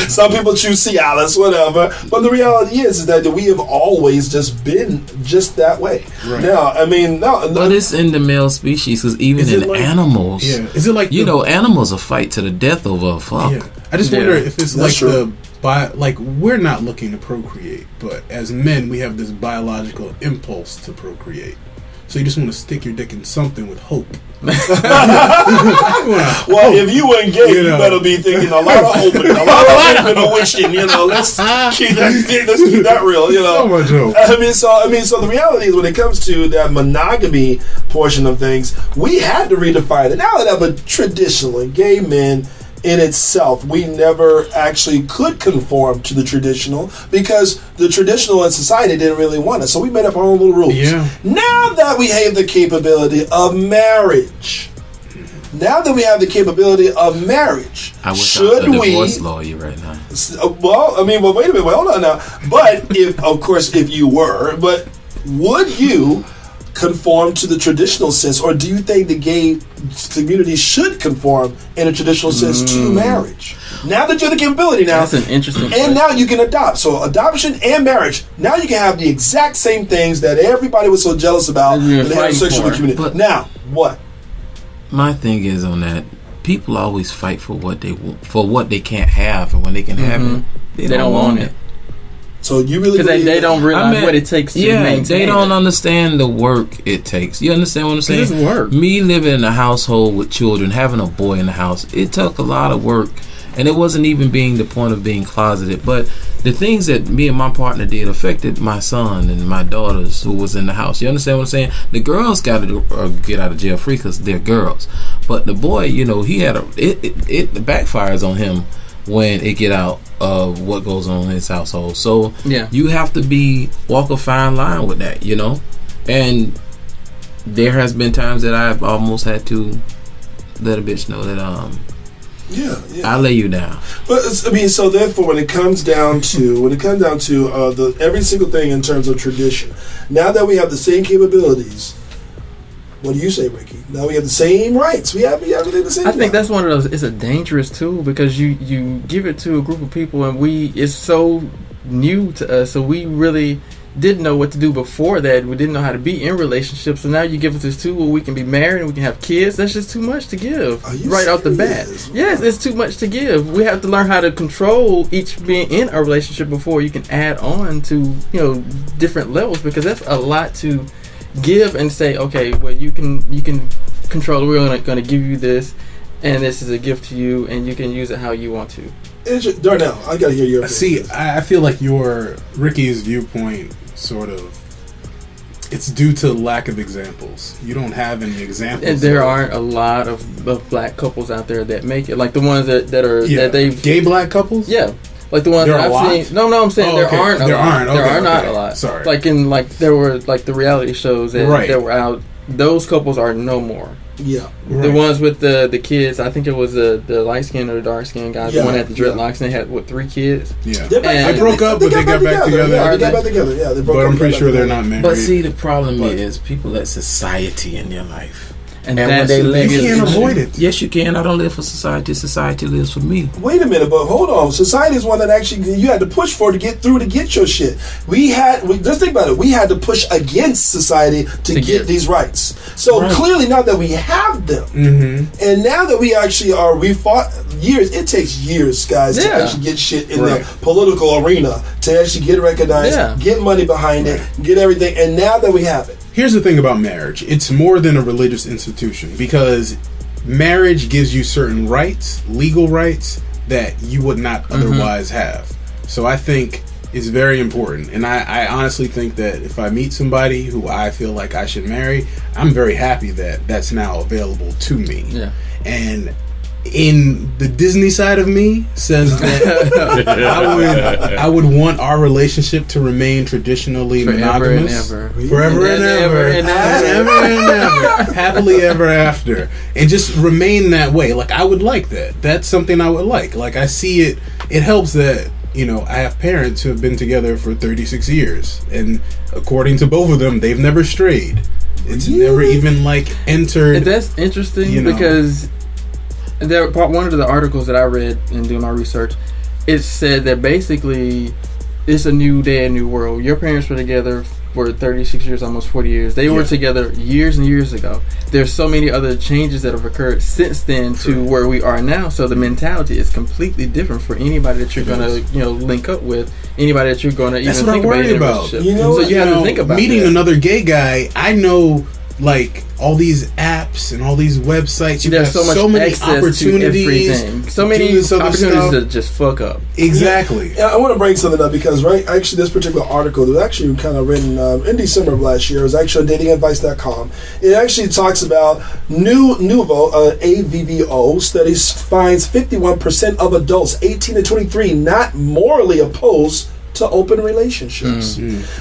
Some people choose Cialis, whatever. But the reality is that we have always just been just that way. Right. Now, but it's in the male species, because even in animals, is it like animals will fight to the death over a fuck? Yeah. I just wonder if it's we're not looking to procreate, but as men, we have this biological impulse to procreate. So you just want to stick your dick in something with hope. Well, if you ain't gay, you better be thinking a lot of hoping, a lot of hoping and wishing. Let's keep that real. So much hope. So the reality is, when it comes to that monogamy portion of things, we had to redefine it. Now that, but traditionally, gay men in itself, we never actually could conform to the traditional, because the traditional in society didn't really want it. So we made up our own little rules. Yeah. Now that we have the capability of marriage, I wish I was a divorce lawyer right now. Well, wait a minute. Hold on now. But if you were, would you conform to the traditional sense, or do you think the gay community should conform in a traditional sense to marriage? Now that you're the capability that's an interesting and now you can adopt. So adoption and marriage, now you can have the exact same things that everybody was so jealous about in the heterosexual community. But now, what? My thing is on that, people always fight for what they can't have, and when they can have it, they don't want it. So you really, because they don't realize what it takes to maintain. They don't understand the work it takes. You understand what I'm saying? It's work. Me living in a household with children, having a boy in the house, it took a lot of work, and it wasn't even being the point of being closeted. But the things that me and my partner did affected my son and my daughters who was in the house. You understand what I'm saying? The girls got to get out of jail free because they're girls, but the boy, he had it backfires on him when it get out of what goes on in his household. So you have to walk a fine line with that, and there has been times that I've almost had to let a bitch know that I lay you down. But so therefore, when it comes down to every single thing in terms of tradition, now that we have the same capabilities, What do you say, Ricky? Now we have the same rights. We have everything the same. I think that's one of those. It's a dangerous tool because you give it to a group of people, and it's so new to us. So we really didn't know what to do before that. We didn't know how to be in relationships. So now you give us this tool where we can be married and we can have kids. That's just too much to give right off the bat. Yes, it's too much to give. We have to learn how to control each being in a relationship before you can add on to different levels, because that's a lot to give and say, okay, well, you can control. We're going to give you this, and this is a gift to you, and you can use it how you want to. Darnell, I got to hear your opinion. See, I feel like Ricky's viewpoint sort of, it's due to lack of examples. You don't have any examples. And there aren't a lot of black couples out there that make it, like the ones that are that they gay black couples. Yeah. Like the ones that I've seen. No, I'm saying there aren't a lot. There are not a lot. Sorry. Like there were like the reality shows that were out. Those couples are no more. Yeah. Right. The ones with the kids, I think it was the light skinned or the dark skinned guy. The one that had the dreadlocks and they had 3 kids. Yeah. They broke up, but they got back together. Yeah, they got back together. Yeah, they broke up. But I'm pretty sure they're not married. But see, the problem is people let society in their life. And when they live, you can't avoid it. Yes, you can. I don't live for society. Society lives for me. Wait a minute, but hold on. Society is one that actually you had to push for to get your shit. Let's think about it. We had to push against society to get these rights. So clearly, now that we have them, and now that we actually we fought years. It takes years, guys, to actually get shit in the political arena, to actually get recognized, get money behind it, get everything. And now that we have it. Here's the thing about marriage. It's more than a religious institution, because marriage gives you certain rights, legal rights, that you would not otherwise have. So I think it's very important. And I honestly think that if I meet somebody who I feel like I should marry, I'm very happy that that's now available to me. Yeah. And in the Disney side of me says that I would want our relationship to remain traditionally monogamous, forever and ever, happily ever after, and just remain that way. Like, I would like that. That's something I would like. Like, I see it. It helps that I have parents who have been together for 36 years, and according to both of them, they've never strayed. It's never even entered. And that's interesting because. One of the articles that I read in doing my research, it said that basically it's a new day, a new world. Your parents were together for 36 years, almost 40 years. They were together years and years ago. There's so many other changes that have occurred since then to where we are now. So the mentality is completely different for anybody that you're going to link up with, anybody that you're going to even think about in a relationship. So you have to think about meeting another gay guy. I know. All these apps and all these websites, you have so many opportunities. So many opportunities to just fuck up. Exactly. Yeah, I want to bring something up because, actually, this particular article was actually kind of written in December of last year. It was actually on datingadvice.com. It actually talks about Nuvo, AVVO, studies finds 51% of adults 18 to 23 not morally opposed to open relationships.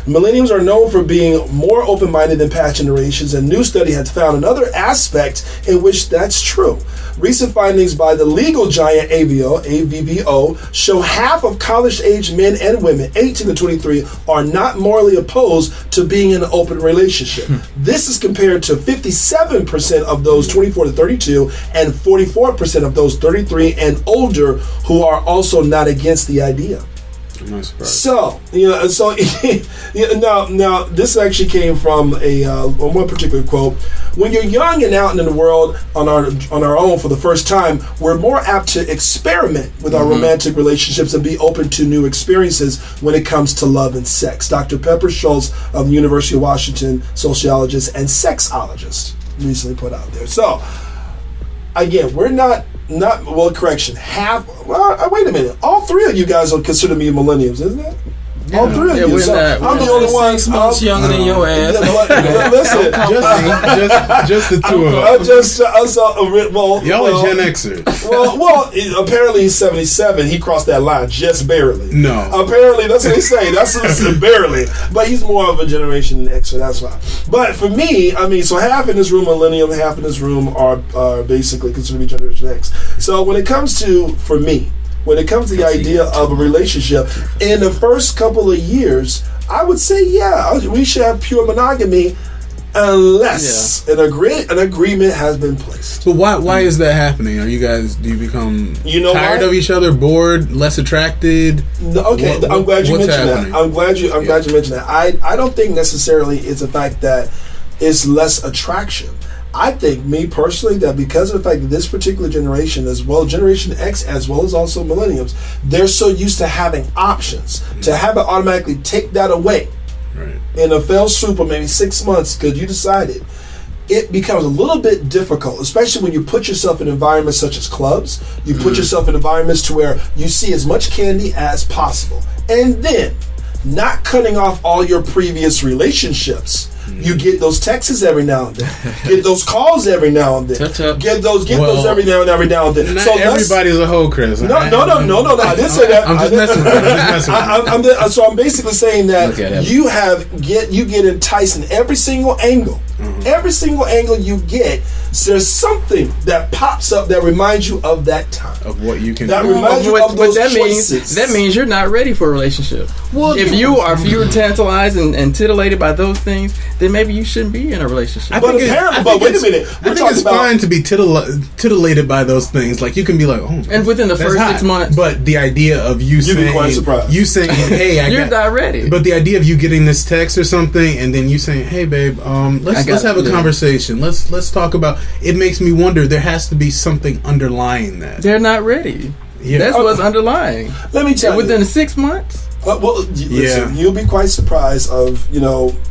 Millennials are known for being more open-minded than past generations, and new study has found another aspect in which that's true. Recent findings by the legal giant AVVO show half of college-age men and women, 18 to 23, are not morally opposed to being in an open relationship. This is compared to 57% of those 24 to 32 and 44% of those 33 and older who are also not against the idea. No surprise. So now this actually came from one particular quote. When you're young and out in the world on our own for the first time, we're more apt to experiment with our romantic relationships and be open to new experiences when it comes to love and sex. Dr. Pepper Schultz of the University of Washington, sociologist and sexologist, recently put out there. So again, we're not correction. Wait a minute. All 3 of you guys will consider me millennials, isn't it? Yeah. All 3 of you. So I'm the only one. 6 months younger than your ass. Listen, just the 2 of us. Y'all are Gen Xers. Well, apparently he's 77. He crossed that line just barely. No. Apparently, that's what they say. That's barely. But he's more of a Generation Xer. That's why. But for me, so half in this room millennial, half in this room are basically considered to be Generation X. So when it comes to the idea of a relationship, in the first couple of years, I would say, we should have pure monogamy unless an agreement has been placed. But why is that happening? Do you become tired of each other, bored, less attracted? No, okay, I'm glad you mentioned that. I'm glad you mentioned that. I don't think necessarily it's the fact that it's less attraction. I think, me personally, that because of the fact that this particular generation, as well Generation X, as well as also millennials, they're so used to having options, to have it automatically take that away in a fell swoop of maybe 6 months because you decided, it becomes a little bit difficult, especially when you put yourself in environments such as clubs. You put yourself in environments to where you see as much candy as possible. And then, not cutting off all your previous relationships. You get those texts every now and then. Get those calls every now and then. Get those every now and then. Not so everybody's a hoe, Chris. No. I didn't say that. I'm just messing with you. So I'm basically saying that you get enticed in every single angle. Every single angle you get, there's something that pops up that reminds you of that time. Of what you can do. That reminds you of those choices. That means you're not ready for a relationship. Well, if you're tantalized and titillated by those things, then maybe you shouldn't be in a relationship. But wait a minute. I think it's fine to be titillated by those things. Like, you can be like, oh. And within the first 6 months. But the idea of you'd be quite surprised. You saying, hey, you're not ready. But the idea of you getting this text or something, and then you saying, hey, babe, let's have a conversation. Let's talk about. It makes me wonder. There has to be something underlying that. They're not ready. Yeah. That's what's underlying. Let me tell you. Within 6 months. Listen, you'll be quite surprised of,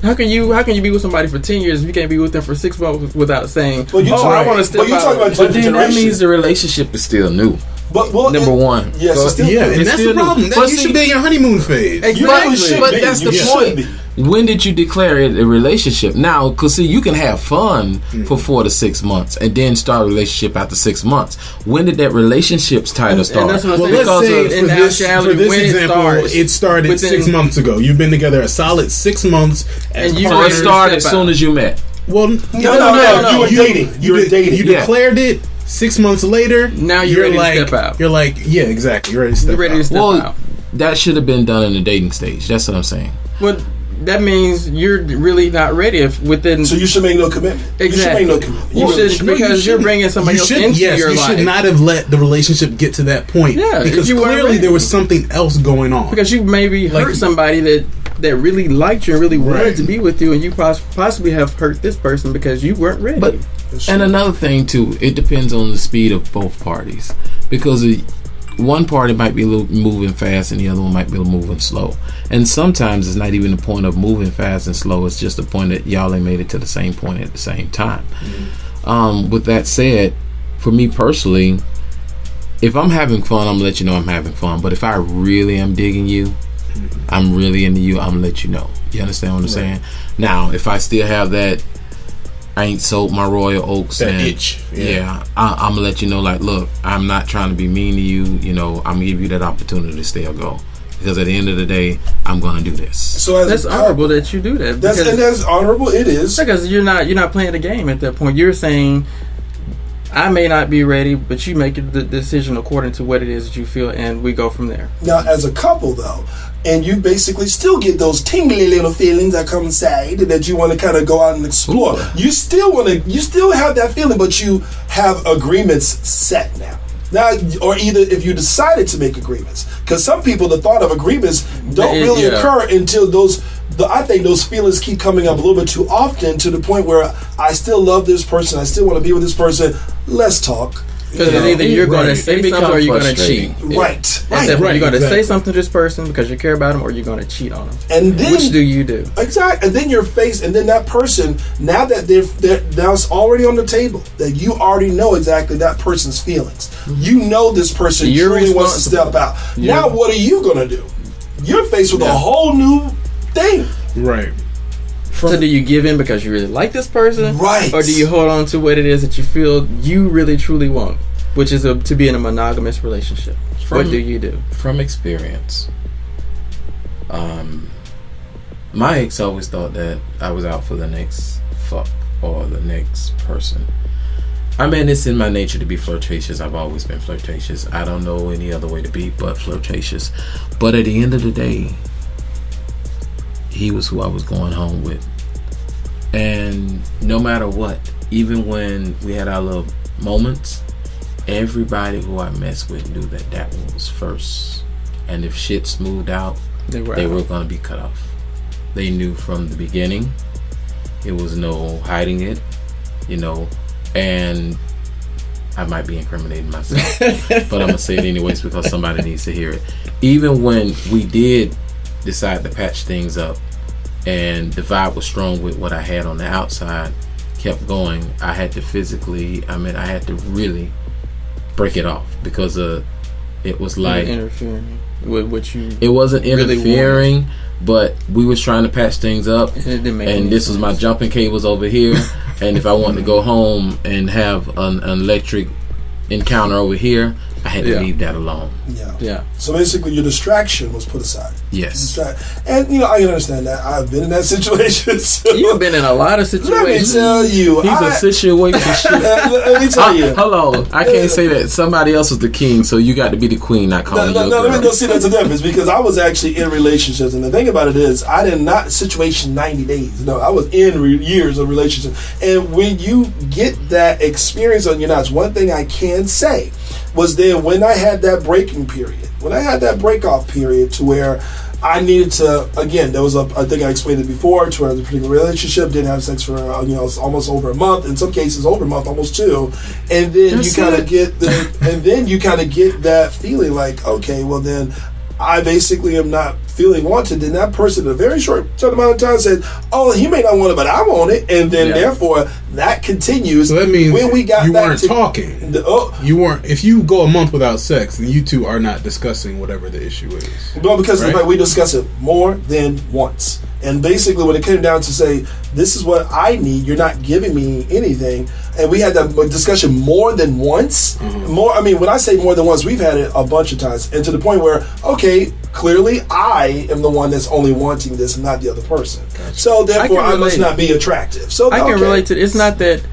How can you be with somebody for 10 years if you can't be with them for 6 months without saying, I want to step out. But then that means the relationship is still new. Number one. Yes, and that's the problem. You should be in your honeymoon phase. Exactly. But that's the point. When did you declare it a relationship? Now, because see, you can have fun for 4 to 6 months and then start a relationship after 6 months. When did that relationship's title start? And that's what I'm saying. Let's say for this example, it started 6 months ago. You've been together a solid 6 months. And it started as soon as you met. Well, no. You were dating. You declared it. 6 months later, now you're ready to step out. You're like, yeah, exactly. You're ready to step out. That should have been done in the dating stage. That's what I'm saying. Well, that means you're really not ready So you should make no commitment. Exactly. You should make no commitment. Because you're bringing somebody else into your life. You should not have let the relationship get to that point. Yeah, because clearly there was something else going on. Because you maybe hurt somebody that really liked you and really wanted to be with you, and you possibly have hurt this person because you weren't ready. And another thing too, it depends on the speed of both parties, because one party might be moving fast and the other one might be moving slow. And sometimes it's not even the point of moving fast and slow, it's just the point that y'all ain't made it to the same point at the same time. With that said, for me personally, if I'm having fun, I'm gonna let you know I'm having fun. But if I really am digging you, I'm really into you, I'm gonna let you know. You understand what I'm saying? Now, if I still have that I ain't sold my Royal Oaks that itch. I'm gonna let you know, like, look, I'm not trying to be mean to you. I'm gonna give you that opportunity to stay or go, because at the end of the day, I'm gonna do this. So that's honorable that you do that. That's honorable. It is, because you're not playing the game at that point. You're saying, I may not be ready, but you make the decision according to what it is that you feel, and we go from there. Now, as a couple, though, and you basically still get those tingly little feelings that come inside that you want to kind of go out and explore. Ooh. You still have that feeling, but you have agreements set now. Or either if you decided to make agreements, because some people, the thought of agreements don't really occur until I think those feelings keep coming up a little bit too often, to the point where I still love this person, I still want to be with this person. Let's talk. Because either you're going to say something or you're going to cheat. Right. You're going to say something to this person because you care about them, or you're going to cheat on them. And then, which do you do? Exactly. And then you're faced, and then that person, now that now it's already on the table, that you already know exactly that person's feelings. You know this person truly wants to step out. Now what are you going to do? You're faced with a whole new thing. Right. So do you give in because you really like this person? Right. Or do you hold on to what it is that you feel you really truly want, which is to be in a monogamous relationship? What do you do? From experience, my ex always thought that I was out for the next fuck or the next person. I mean, it's in my nature to be flirtatious. I've always been flirtatious. I don't know any other way to be but flirtatious. But at the end of the day, he was who I was going home with. And no matter what, even when we had our little moments, everybody who I messed with knew that one was first. And if shit smoothed out, they were going to be cut off. They knew from the beginning. It was no hiding it, and I might be incriminating myself, but I'm going to say it anyways because somebody needs to hear it. Even when we did decide to patch things up and the vibe was strong with what I had on the outside, kept going, I had to I had to really break it off because it was like interfering with what you. It wasn't really interfering, but we was trying to patch things up, and this was my jumping cables over here. And if I wanted to go home and have an electric encounter over here, I had to leave that alone. Yeah. So basically, your distraction was put aside. Yes. And I can understand that. I've been in that situation. So you've been in a lot of situations. Let me tell you, he's a situation. Let me tell you. Hold on, I can't say that. Somebody else was the king, so you got to be the queen. Not calling you. No, let me go see that's the difference because I was actually in relationships, and the thing about it is, I did not situation 90 days. No, I was in years of relationship, and when you get that experience on your nuts, one thing I can say was then when I had that breaking period, when I had that break-off period to where I needed to, again, there was I think I explained it before, to where I was in a particular relationship, didn't have sex for, almost over a month, in some cases over a month, almost 2, and then you kind of get that feeling like, okay, well then, I basically am not feeling wanted. Then that person in a very short amount of time said, oh, he may not want it, but I want it. And then therefore that continues. So that means when we got you weren't talking. You weren't. If you go a month without sex, then you two are not discussing whatever the issue is. Well, because of the fact we discuss it more than once. And basically when it came down to say, this is what I need, you're not giving me anything. And we had that discussion more than once. Mm-hmm. When I say more than once, we've had it a bunch of times. And to the point where, okay, clearly I am the one that's only wanting this and not the other person. Gotcha. So therefore I must not be attractive. So I can relate to it. It's not that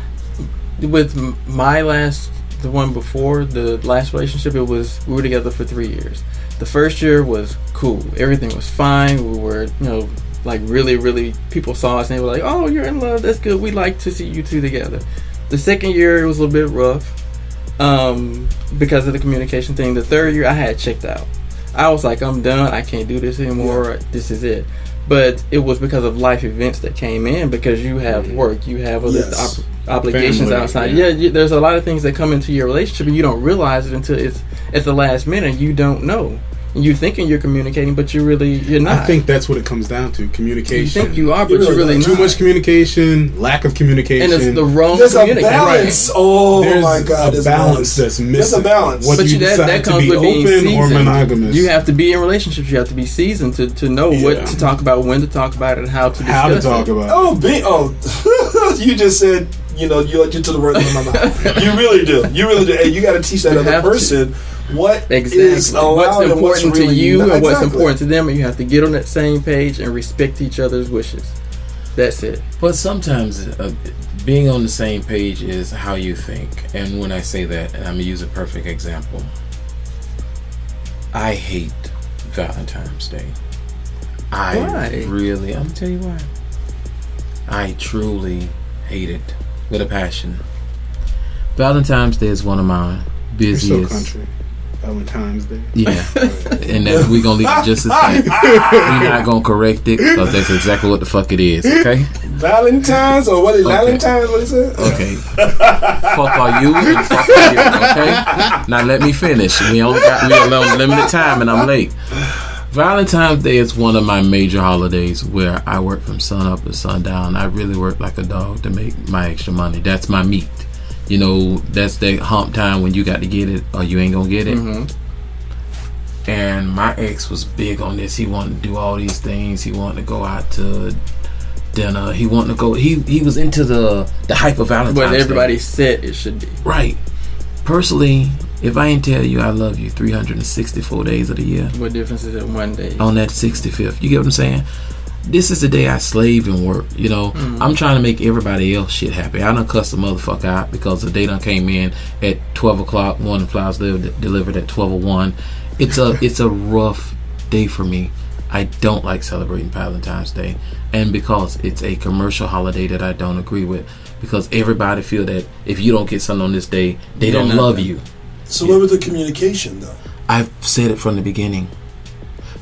with the one before, the last relationship, we were together for 3 years. The first year was cool. Everything was fine. We were, like really, really, people saw us and they were like, oh, you're in love. That's good. We like to see you two together. The second year, it was a little bit rough because of the communication thing. The third year, I had checked out. I was like, I'm done. I can't do this anymore. Yeah. This is it. But it was because of life events that came in, because you have work, you have other obligations outside. Yeah, there's a lot of things that come into your relationship and you don't realize it until it's at the last minute. You don't know. You're thinking you're communicating, but you're not. I think that's what it comes down to: communication. You think you are, but you're really not. Too much communication, lack of communication, and it's the wrong communication. There's a balance. Right. Oh my God, there's a balance that's missing. There's a balance. But that comes with being seasoned. Or monogamous. You have to be in relationships. You have to be seasoned to know what to talk about, when to talk about it, and how to discuss how to talk about it. You just said. You to the word in my mouth. You really do. And you got to teach that other person what is allowed, what's important really to you and what's important to them, and you have to get on that same page and respect each other's wishes. That's it. But sometimes being on the same page is how you think. And when I say that, and I'm going to use a perfect example, I hate Valentine's Day. Why? I'm going to tell you why. I truly hate it. With a passion. Valentine's Day is one of my busiest. You're so country. Valentine's Day. Yeah, and then we're gonna leave it just as that. We're not gonna correct it because that's exactly what the fuck it is. Okay. Valentine's or what is Valentine's? What is it? Okay. Fuck are you and fuck are you? Okay. Now let me finish. We on limited time and I'm late. Valentine's Day is one of my major holidays where I work from sun up to sundown. I really work like a dog to make my extra money. That's my meat. That's that hump time when you got to get it or you ain't gonna get it. Mm-hmm. And my ex was big on this. He wanted to do all these things. He wanted to go out to dinner. He wanted to go. He was into the hype of Valentine's Day. What everybody said it should be. Right. Personally, if I ain't tell you I love you 364 days of the year, what difference is it one day? On that 65th, you get what I'm saying? This is the day I slave and work. I'm trying to make everybody else shit happy. I done cuss the motherfucker out because the day done came in at 12 o'clock. One flowers delivered at 12:01. It's a rough day for me. I don't like celebrating Valentine's Day, and because it's a commercial holiday that I don't agree with, because everybody feel that if you don't get something on this day, they don't love you. So what was the communication, though? I've said it from the beginning,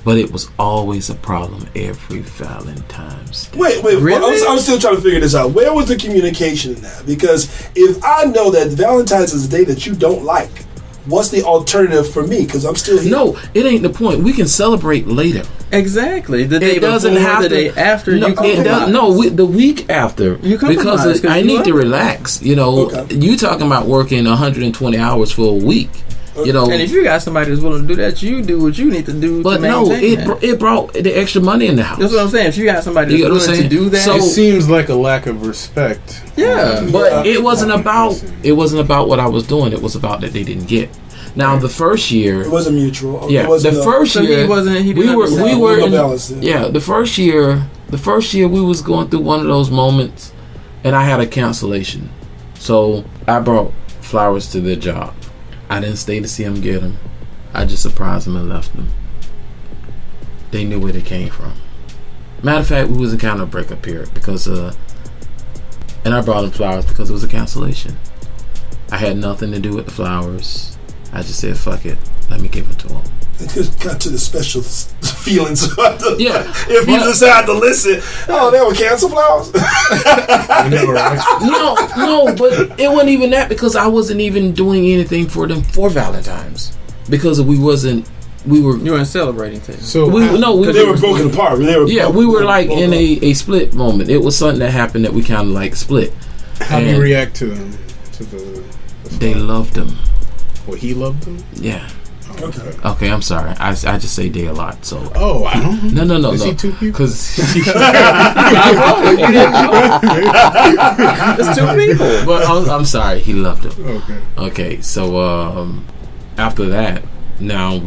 but it was always a problem every Valentine's Day. Wait, really? I'm still trying to figure this out. Where was the communication in that? Because if I know that Valentine's is a day that you don't like, what's the alternative for me? Because I'm still here. No, it ain't the point. We can celebrate later. Exactly. The day before, the day after. No, the week after. Because I need to relax. You know, you talking about working 120 hours for a week. You know, and if you got somebody that's willing to do that, you do what you need to do. But it brought the extra money in the house. That's what I'm saying. If you got somebody that's willing to do that, so it seems like a lack of respect. Yeah, but it wasn't about what I was doing. It was about that they didn't get. Now the first year it wasn't mutual. Yeah, the first year the first year we was going through one of those moments, and I had a cancellation, so I brought flowers to their job. I didn't stay to see them get them. I just surprised them and left them. They knew where they came from. Matter of fact, we was in kind of a breakup period because, and I brought them flowers because it was a cancellation. I had nothing to do with the flowers. I just said, fuck it. Let me give it to them. It just got to the special feelings. Yeah. If you decide to listen, they were cancer flowers? No, but it wasn't even that, because I wasn't even doing anything for them for Valentine's. Because you weren't celebrating things. So they were broken apart. We were like in a split moment. It was something that happened that we kind of like split. How do you react to them? They loved them. Well, he loved them? Yeah. Okay, I'm sorry. I just say they a lot. So. Oh, I don't know. No. Is he 2 people? Because it's 2 people. But I'm sorry. He loved them. Okay. Okay. So after that, now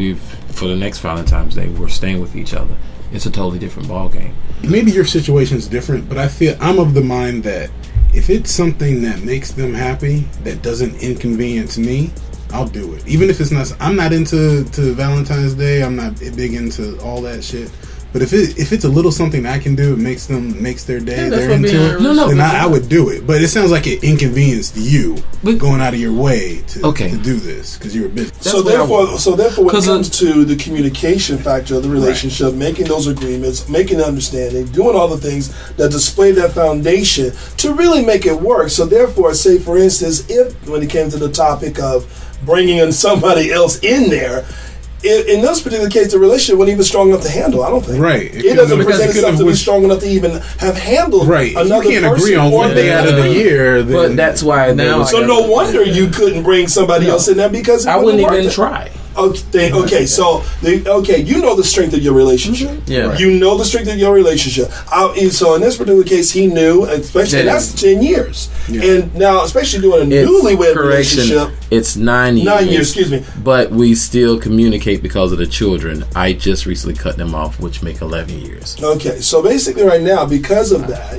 for the next Valentine's Day, we're staying with each other. It's a totally different ball game. Maybe your situation's different, but I feel I'm of the mind that if it's something that makes them happy, that doesn't inconvenience me, I'll do it. Even if it's not, I'm not into Valentine's Day. I'm not big into all that shit. But if it's a little something that I can do, it makes their day, they're into it, then I would do it. But it sounds like it inconvenienced you going out of your way to do this because you're busy. So therefore, when it comes to the communication factor of the relationship, making those agreements, making the understanding, doing all the things that display that foundation to really make it work. So therefore, say for instance, if when it came to the topic of bringing in somebody else in there, in this particular case, the relationship wasn't even strong enough to handle. I don't think. Right. It doesn't present itself to be strong enough to even have handled. Right. Another you can't person agree on one day out of the year. But that's why now. So no wonder you couldn't bring somebody else in there because I wouldn't even try. Okay, so you know the strength of your relationship. Yeah, right. You know the strength of your relationship. So in this particular case, he knew, especially that's 10 years, and now especially doing a newlywed relationship, it's 9 years. 9 years, excuse me. But we still communicate because of the children. I just recently cut them off, which make 11 years. Okay, so basically, right now, because of that,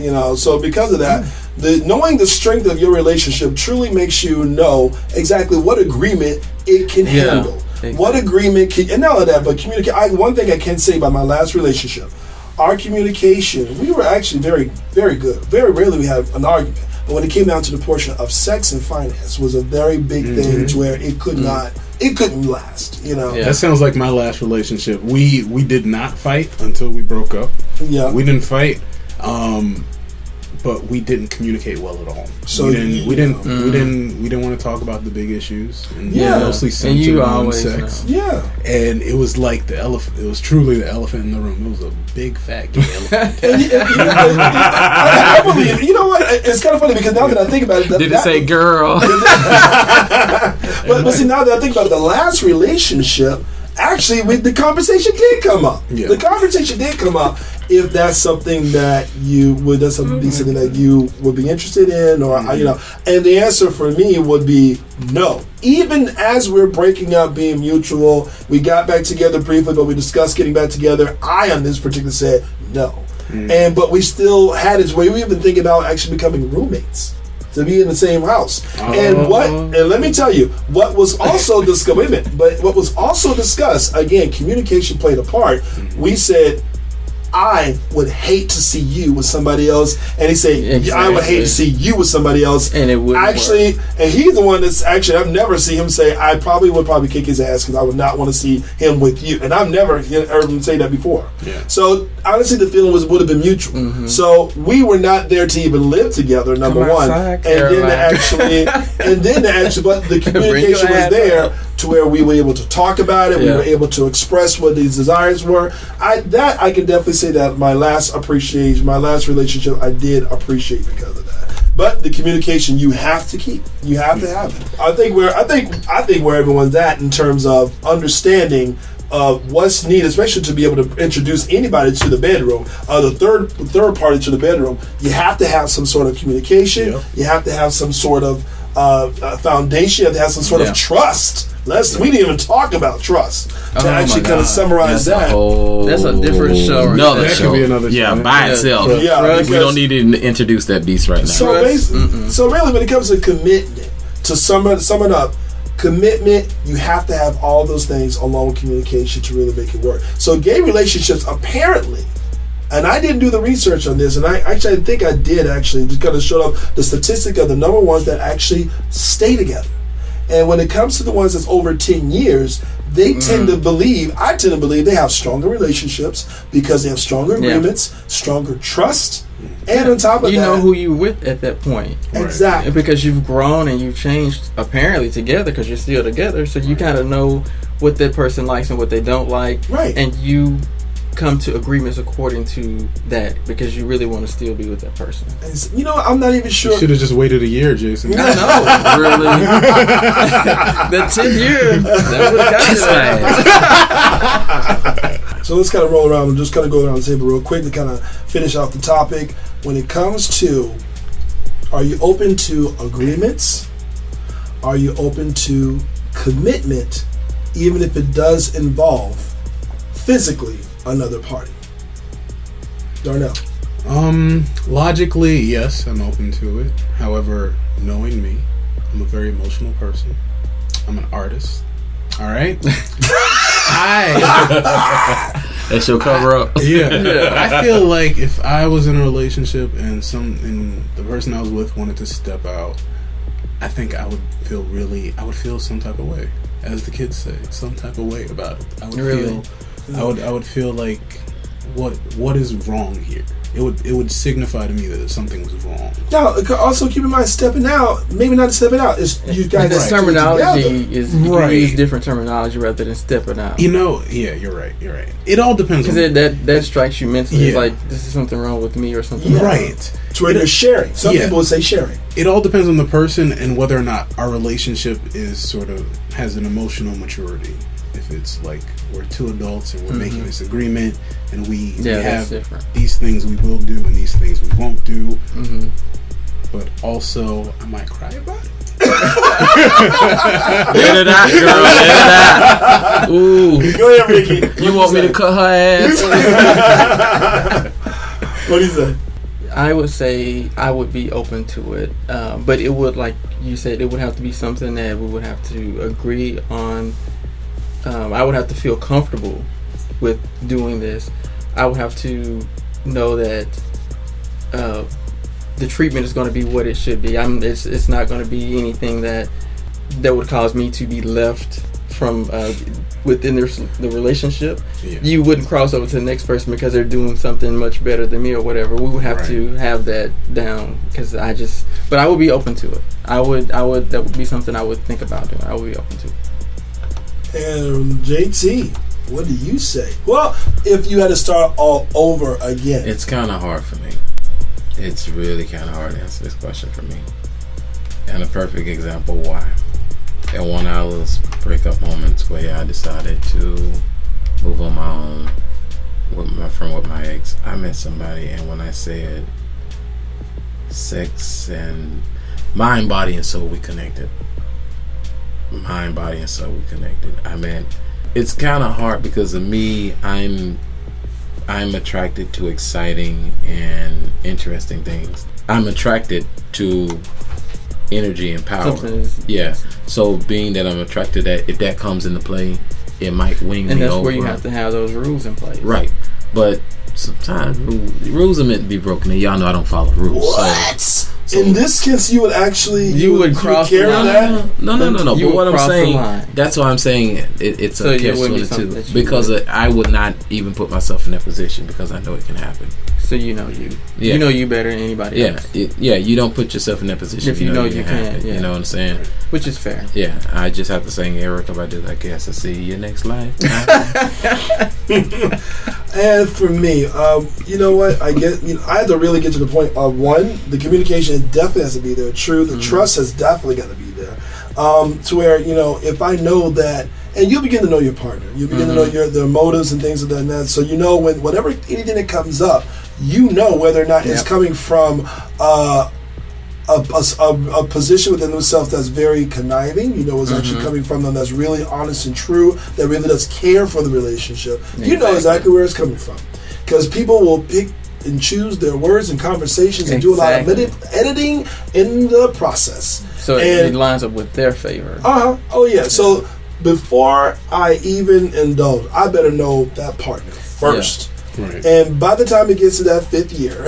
knowing the strength of your relationship truly makes you know exactly what agreement it can handle. Exactly. What agreement can, and not only that, but communicate. One thing I can say about my last relationship, our communication, we were actually very, very good. Very rarely we had an argument. But when it came down to the portion of sex and finance was a very big thing to where it could not, it couldn't last, Yeah. That sounds like my last relationship. We did not fight until we broke up. Yeah. We didn't fight. But we didn't communicate well at all. So we didn't want to talk about the big issues. And mostly centered on sex. Yeah. And it was like the elephant. It was truly the elephant in the room. It was a big fat gay elephant. I believe. You know what? It's kind of funny because now that I think about it, did it say girl? but see, now that I think about it, the last relationship. Actually, the conversation did come up. Yeah. The conversation did come up. If that's something that something that you would be interested in, or and the answer for me would be no. Even as we're breaking up, being mutual, we got back together briefly, but we discussed getting back together. I, on this particular, said no, but we still had it. We even thinking about actually becoming roommates. To be in the same house. And let me tell you, what was also discussed, what was also discussed, again, communication played a part. We said, I would hate to see you with somebody else, and he say, exactly. I would hate to see you with somebody else, and it would actually work. And he's the one that's actually, I've never seen him say, I probably would kick his ass because I would not want to see him with you, and I've never heard him say that before. Yeah. So honestly, the feeling would have been mutual. Mm-hmm. So we were not there to even live together, number one, and then but the communication was there to where we were able to talk about it. Yeah. We were able to express what these desires were. I can definitely say that my last relationship, I did appreciate because of that. But the communication you have to keep. You have to have it. I think where everyone's at in terms of understanding what's needed, especially to be able to introduce anybody to the bedroom, the third party to the bedroom. You have to have some sort of communication. Yeah. You have to have some sort of foundation. You have to have some sort of trust. We didn't even talk about trust to actually kind of summarize that. That's a different show. Another show. Could be another show. Yeah, by itself. Yeah, we don't need to introduce that beast right now. So really, when it comes to commitment, to sum it up, commitment, you have to have all those things along with communication to really make it work. So gay relationships, apparently, and I didn't do the research on this, and I think I did actually, just kind of showed up the statistic of the number ones that actually stay together. And when it comes to the ones that's over 10 years, I tend to believe they have stronger relationships because they have stronger agreements, stronger trust, and on top of that, you know who you with at that point. Exactly. Because you've grown and you've changed apparently together because you're still together, so you kind of know what that person likes and what they don't like. Right. And you come to agreements according to that because you really want to still be with that person. You know, I'm not even sure. You should have just waited a year, Jason. I know, really. That 10th year, that would have got you. So let's kind of roll around and just kind of go around the table real quick to kind of finish off the topic. When it comes to, are you open to agreements? Are you open to commitment, even if it does involve physically another party? Darnell. Logically, yes, I'm open to it. However, knowing me, I'm a very emotional person. I'm an artist. All right? That's your cover up. Yeah. I feel like if I was in a relationship and the person I was with wanted to step out, I think I would feel some type of way. As the kids say, some type of way about it. I would feel like what is wrong here? It would signify to me that something was wrong. Yeah. Also, keep in mind, stepping out, maybe not stepping out. It's you guys. The terminology is right. You use different terminology rather than stepping out. You know, yeah, you're right. It all depends. Because that strikes you mentally. Yeah. It's like this is something wrong with me or something. Yeah. Right. It's where you're sharing. Some people would say sharing. It all depends on the person and whether or not our relationship is sort of has an emotional maturity. If it's like we're two adults and we're making this agreement and we have these things we will do and these things we won't do, but also I might cry about it. Let it out, girl. Let it out. Ooh. Go ahead, Ricky. You want me to cut her ass? What do you say? I would say I would be open to it, but it would, like you said, it would have to be something that we would have to agree on. I would have to feel comfortable with doing this. I would have to know that the treatment is going to be what it should be. It's not going to be anything that would cause me to be left from within the relationship. Yeah. You wouldn't cross over to the next person because they're doing something much better than me or whatever. We would have to have that down but I would be open to it. That would be something I would think about doing. I would be open to it. And JT, what do you say? Well, if you had to start all over again. It's kind of hard for me. It's really kind of hard to answer this question for me. And a perfect example why. At one of those breakup moments where I decided to move on my own with my ex, I met somebody, and when I said sex and mind, body, and soul, we connected. Mind, body, and soul, we connected. I mean, it's kind of hard because of me. I'm attracted to exciting and interesting things. I'm attracted to energy and power. Yeah. So being that I'm attracted to that, if that comes into play, it might wing me over. And that's where you have to have those rules in place. Right. But sometimes rules are meant to be broken, and y'all know I don't follow rules. What? So in this case, you would actually you would cross the line. That? No. But what I'm saying, that's why I'm saying it's a catch-22 because I would not even put myself in that position because I know it can happen. So you know you better than anybody else. You don't put yourself in that position if you know you can. You know what I'm saying? Which is fair. Yeah, I just have to sing Eric if I do. I guess I'll see you next life. And for me, you know what? I had to really get to the point of one, the communication definitely has to be there. True, the trust has definitely got to be there. To where if I know that, and you'll begin to know your partner, you begin to know their motives and things of that. And that. So whenever anything that comes up, you know whether or not it's coming from a position within themselves that's very conniving. It's actually coming from them that's really honest and true, that really does care for the relationship. Exactly. You know exactly where it's coming from, because people will pick and choose their words and conversations and do a lot of editing in the process. So it lines up with their favor. Oh yeah. So before I even indulge, I better know that partner first. Yeah. Right. And by the time it gets to that 5th year,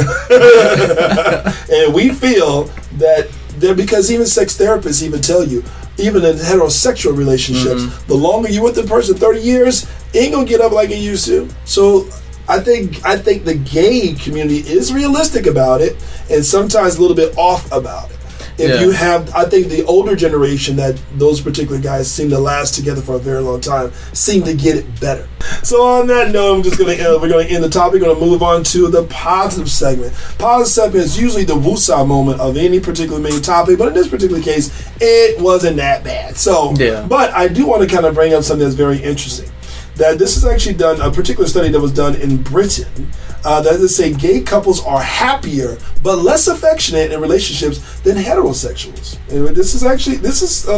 and we feel that because even sex therapists even tell you, even in heterosexual relationships, the longer you with the person, 30 years, it ain't gonna get up like it used to. So I think the gay community is realistic about it, and sometimes a little bit off about it. You have, I think the older generation that those particular guys seem to last together for a very long time seem to get it better. So on that note, we're going to end the topic. We're going to move on to the positive segment. Positive segment is usually the woosah moment of any particular main topic, but in this particular case, it wasn't that bad. So, but I do want to kind of bring up something that's very interesting. That this is actually done, a particular study that was done in Britain, that is say gay couples are happier but less affectionate in relationships than heterosexuals. And this is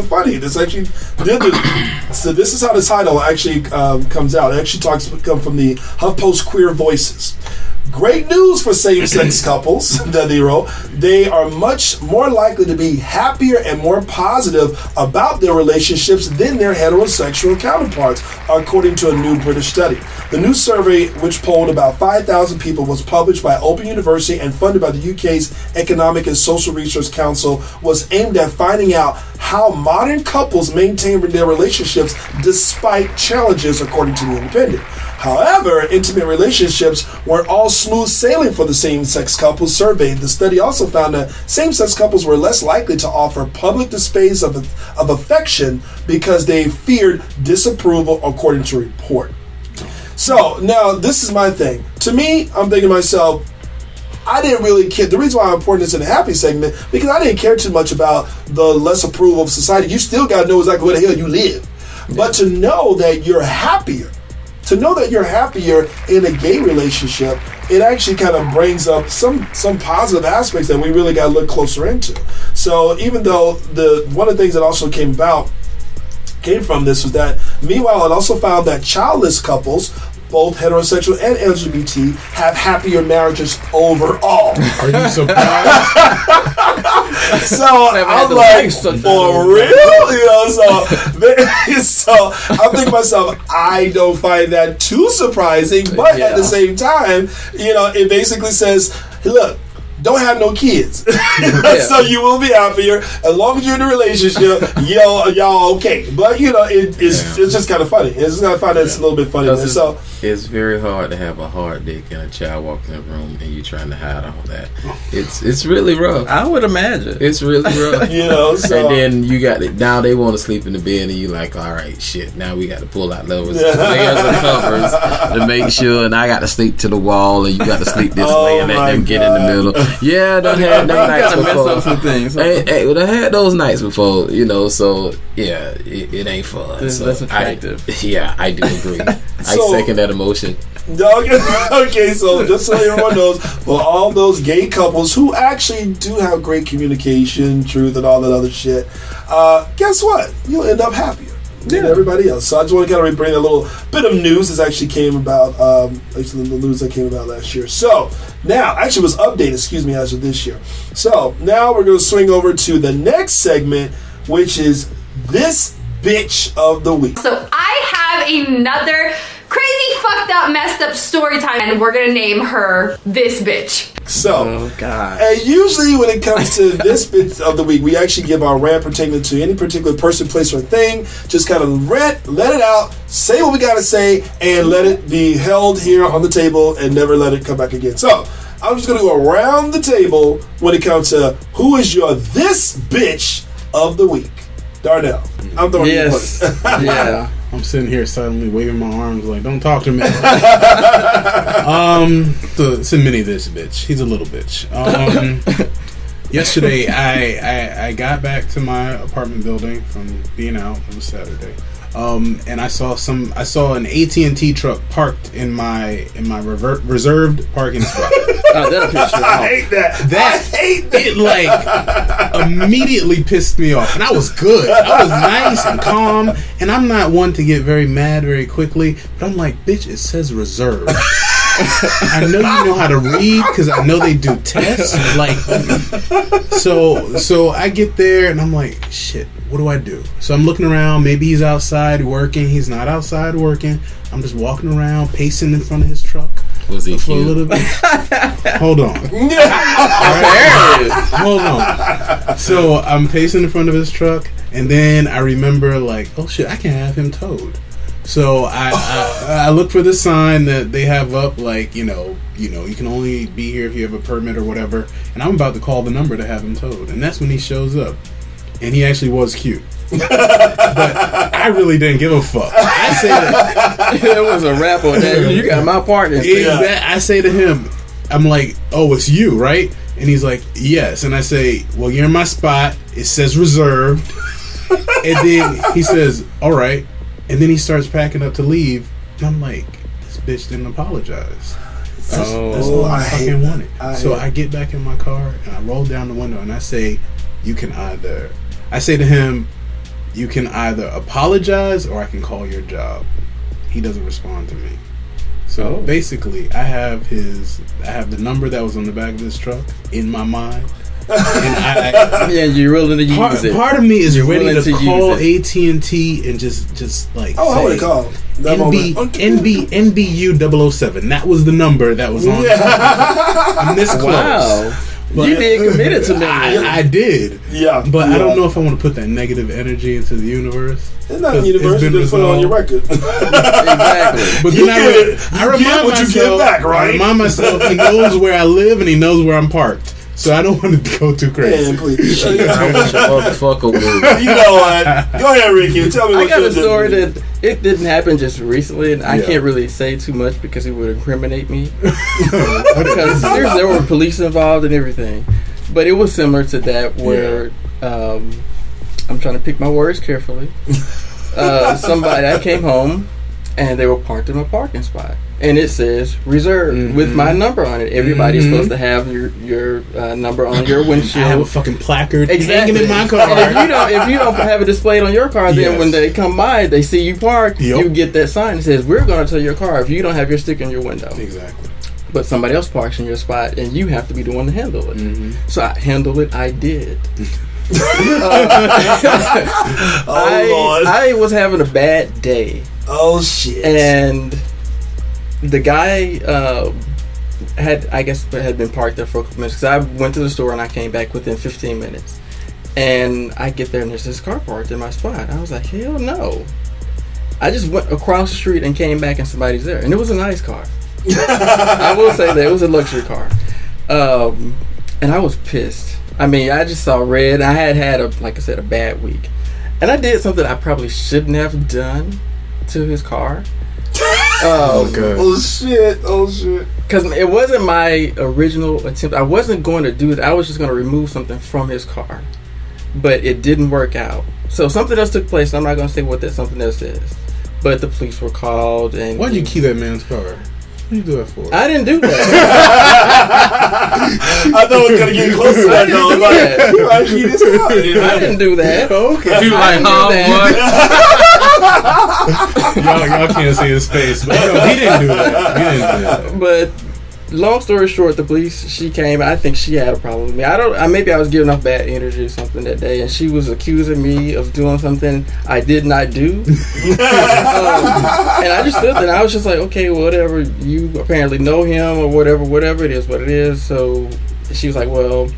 funny. This actually, so this is how the title actually comes out. It actually come from the HuffPost Queer Voices. Great news for same-sex couples, that they wrote. They are much more likely to be happier and more positive about their relationships than their heterosexual counterparts, according to a new British study. The new survey, which polled about 5,000 people, was published by Open University and funded by the UK's Economic and Social Research Council, was aimed at finding out how modern couples maintain their relationships despite challenges, according to the Independent. However, intimate relationships weren't all smooth sailing for the same-sex couples surveyed. The study also found that same-sex couples were less likely to offer public displays of affection because they feared disapproval, according to a report. So, now, this is my thing. To me, I'm thinking to myself, I didn't really care. The reason why I'm putting this in the happy segment, because I didn't care too much about the less approval of society. You still got to know exactly where the hell you live. But to know that you're happier, in a gay relationship, it actually kind of brings up some positive aspects that we really got to look closer into. So even though one of the things that also came from this was that, meanwhile, it also found that childless couples, both heterosexual and LGBT, have happier marriages overall. Are you surprised? So I'm like, for real? So I'm thinking to myself, I don't find that too surprising, but at the same time, it basically says, hey, look, don't have no kids. So you will be happier as long as you're in a relationship. Y'all okay. But it's just kind of funny. It's just kind of funny. It's a little bit funny. So it's very hard to have a hard dick and a child walk in the room and you trying to hide all that. It's really rough. I would imagine it's really rough. So, and then you got it. Now they want to sleep in the bed and you like, all right, shit. Now we got to pull out layers and covers to make sure. And I got to sleep to the wall and you got to sleep this way and let them get in the middle. Yeah, I done had those nights before. Mess up some things. I had those nights before, so yeah, it ain't fun. That's attractive. I do agree. I second that emotion. Okay, so just so everyone knows, for all those gay couples who actually do have great communication, truth, and all that other shit, guess what? You'll end up happier than everybody else. So I just want to kind of bring a little bit of news that actually came about, the news that came about last year. So now, actually was updated, as of this year. So now we're going to swing over to the next segment, which is this bitch of the week. So I have another crazy, fucked up, messed up story time, and we're gonna name her this bitch. So, oh God. And usually when it comes to this bit of the week, we actually give our rant pertaining to any particular person, place, or thing. Just kind of rant, let it out, say what we gotta say, and let it be held here on the table and never let it come back again. So, I'm just gonna go around the table when it comes to who is your this bitch of the week. Darnell, I'm throwing you first. Yeah. I'm sitting here silently waving my arms like, don't talk to me. It's a mini this bitch. He's a little bitch. Yesterday, I got back to my apartment building from being out. It was Saturday. And I saw an AT&T truck parked in my reserved parking spot. I hate that. I hate that. It like immediately pissed me off, and I was good. I was nice and calm, and I'm not one to get very mad very quickly. But I'm like, bitch, it says reserved. I know you know how to read because I know they do tests. Like, so I get there and I'm like, shit, what do I do? So I'm looking around. Maybe he's outside working. He's not outside working. I'm just walking around, pacing in front of his truck. Was he for cute? A little bit? Hold on. Hold on. So I'm pacing in front of his truck, and then I remember, like, oh shit, I can have him towed. So I look for the sign that they have up, like, you know, you can only be here if you have a permit or whatever. And I'm about to call the number to have him towed, and that's when he shows up, and he actually was cute. But I really didn't give a fuck. I said it was a rap on that. You got my partner. I say to him, I'm like, oh, it's you, right? And he's like, yes. And I say, well, you're in my spot. It says reserved. And then he says, all right. And then he starts packing up to leave. And I'm like, this bitch didn't apologize. That's all I fucking wanted. So I get back in my car and I roll down the window and I say, I say to him, you can either apologize or I can call your job. He doesn't respond to me. So basically, I have the number that was on the back of this truck in my mind. And you're willing to use it. Part of me is ready to call AT&T and just like I would have called NBU 007. That was the number that was on. I'm this close. Wow. But you did committed to me. I did. Yeah. But I don't know if I want to put that negative energy into the universe. It's not a universe. You just put it on your record. Exactly. But then I remind myself he knows where I live and he knows where I'm parked. So I don't want to go too crazy. Man, please. Motherfucker. You know what? Go ahead, Ricky. Tell me what I got a story that it didn't happen just recently, and I can't really say too much because it would incriminate me. Because there were police involved and everything. But it was similar to that where I'm trying to pick my words carefully. I came home and they were parked in a parking spot. And it says reserved with my number on it. Everybody's supposed to have your number on your windshield. I have a fucking placard hanging in my car. And if you don't have it displayed on your car, then when they come by, they see you parked. You get that sign that says we're going to tow your car if you don't have your sticker in your window. Exactly. But somebody else parks in your spot, and you have to be the one to handle it. So I handled it. I did. I was having a bad day. Oh shit! And the guy had been parked there for a couple minutes because I went to the store and I came back within 15 minutes. And I get there and there's this car parked in my spot. I was like, hell no. I just went across the street and came back and somebody's there. And it was a nice car. I will say that. It was a luxury car. And I was pissed. I mean, I just saw red. I had a bad week. And I did something I probably shouldn't have done to his car. Oh shit! Because it wasn't my original attempt. I wasn't going to do it. I was just going to remove something from his car, but it didn't work out. So something else took place, and I'm not going to say what that something else is. But the police were called. And why'd you key that man's car? What did you do that for? I didn't do that. I thought it was going to get close to that. I didn't do that. Okay. You like, what? y'all can't see his face, but no, he didn't do that. But long story short, the police, she came. I think she had a problem with me. Maybe I was giving off bad energy or something that day, and she was accusing me of doing something I did not do. And I just stood there, and I was just like, okay, whatever. You apparently know him or whatever it is, what it is. So she was like, well,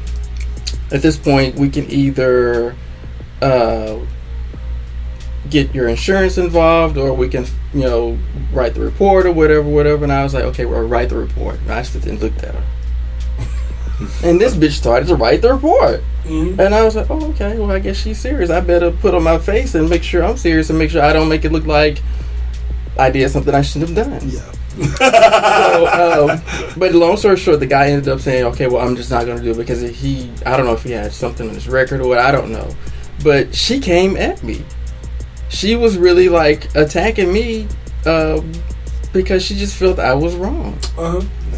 at this point, we can either get your insurance involved, or we can, write the report or whatever. And I was like, okay, well, write the report. And I stood and looked at her. And this bitch started to write the report. Mm-hmm. And I was like, oh, okay, well, I guess she's serious. I better put on my face and make sure I'm serious and make sure I don't make it look like I did something I shouldn't have done. Yeah. But long story short, the guy ended up saying, okay, well, I'm just not going to do it because I don't know if he had something on his record or what, I don't know. But she came at me. She was really like attacking me because she just felt I was wrong.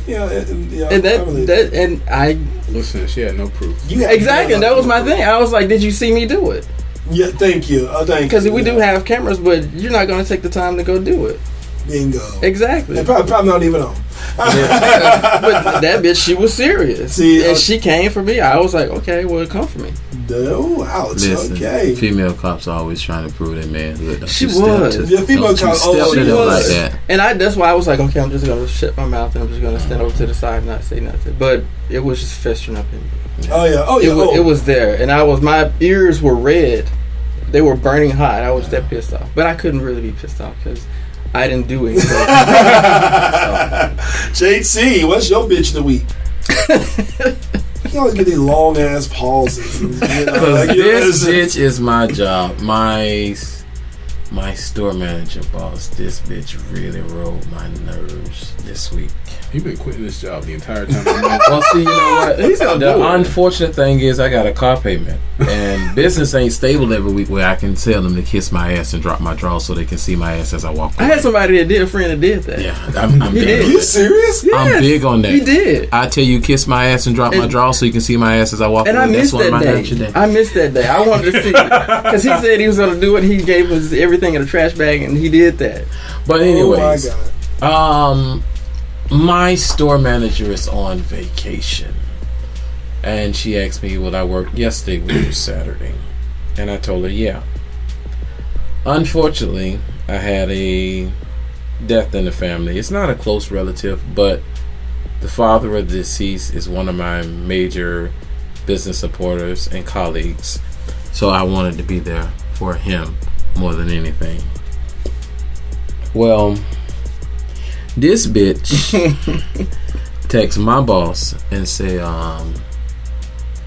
Yeah, and I listen. She had no proof. Exactly, and that was my thing. I was like, "Did you see me do it?" Yeah, thank you. Because we do have cameras, but you're not going to take the time to go do it. Bingo. Exactly. And probably not even on. But that bitch, she was serious. See, and she came for me. I was like, okay, well, come for me. Oh, ouch. Listen, okay. Female cops are always trying to prove their manhood. She was. Female cops. She was. Like that. And that's why I was like, okay, I'm just going to shut my mouth and I'm just going to stand over to the side and not say nothing. But it was just festering up in me. Oh yeah. It was there, and my ears were red. They were burning hot. I was that pissed off, but I couldn't really be pissed off because I didn't do anything. JC, what's your bitch of the week? You always get these long ass pauses. This bitch is my job. My store manager boss. This bitch really rolled my nerves this week. You've been quitting this job the entire time. Well, see, you know what? The unfortunate thing is I got a car payment, and business ain't stable every week where I can tell them to kiss my ass and drop my drawers so they can see my ass as I walk away. I had somebody a friend that did that. Yeah, I'm big. Are you serious? Yes, I'm big on that. He did. I tell you, kiss my ass and drop my drawers so you can see my ass as I walk away. I missed that day. I missed that day. I wanted to see it because he said he was going to do it. He gave us everything in a trash bag, and he did that. But anyways, oh my God. My store manager is on vacation, and she asked me, "Will I work yesterday, which was Saturday?" And I told her, "Yeah." Unfortunately, I had a death in the family. It's not a close relative, but the father of the deceased is one of my major business supporters and colleagues, so I wanted to be there for him more than anything. Well, this bitch texts my boss and say,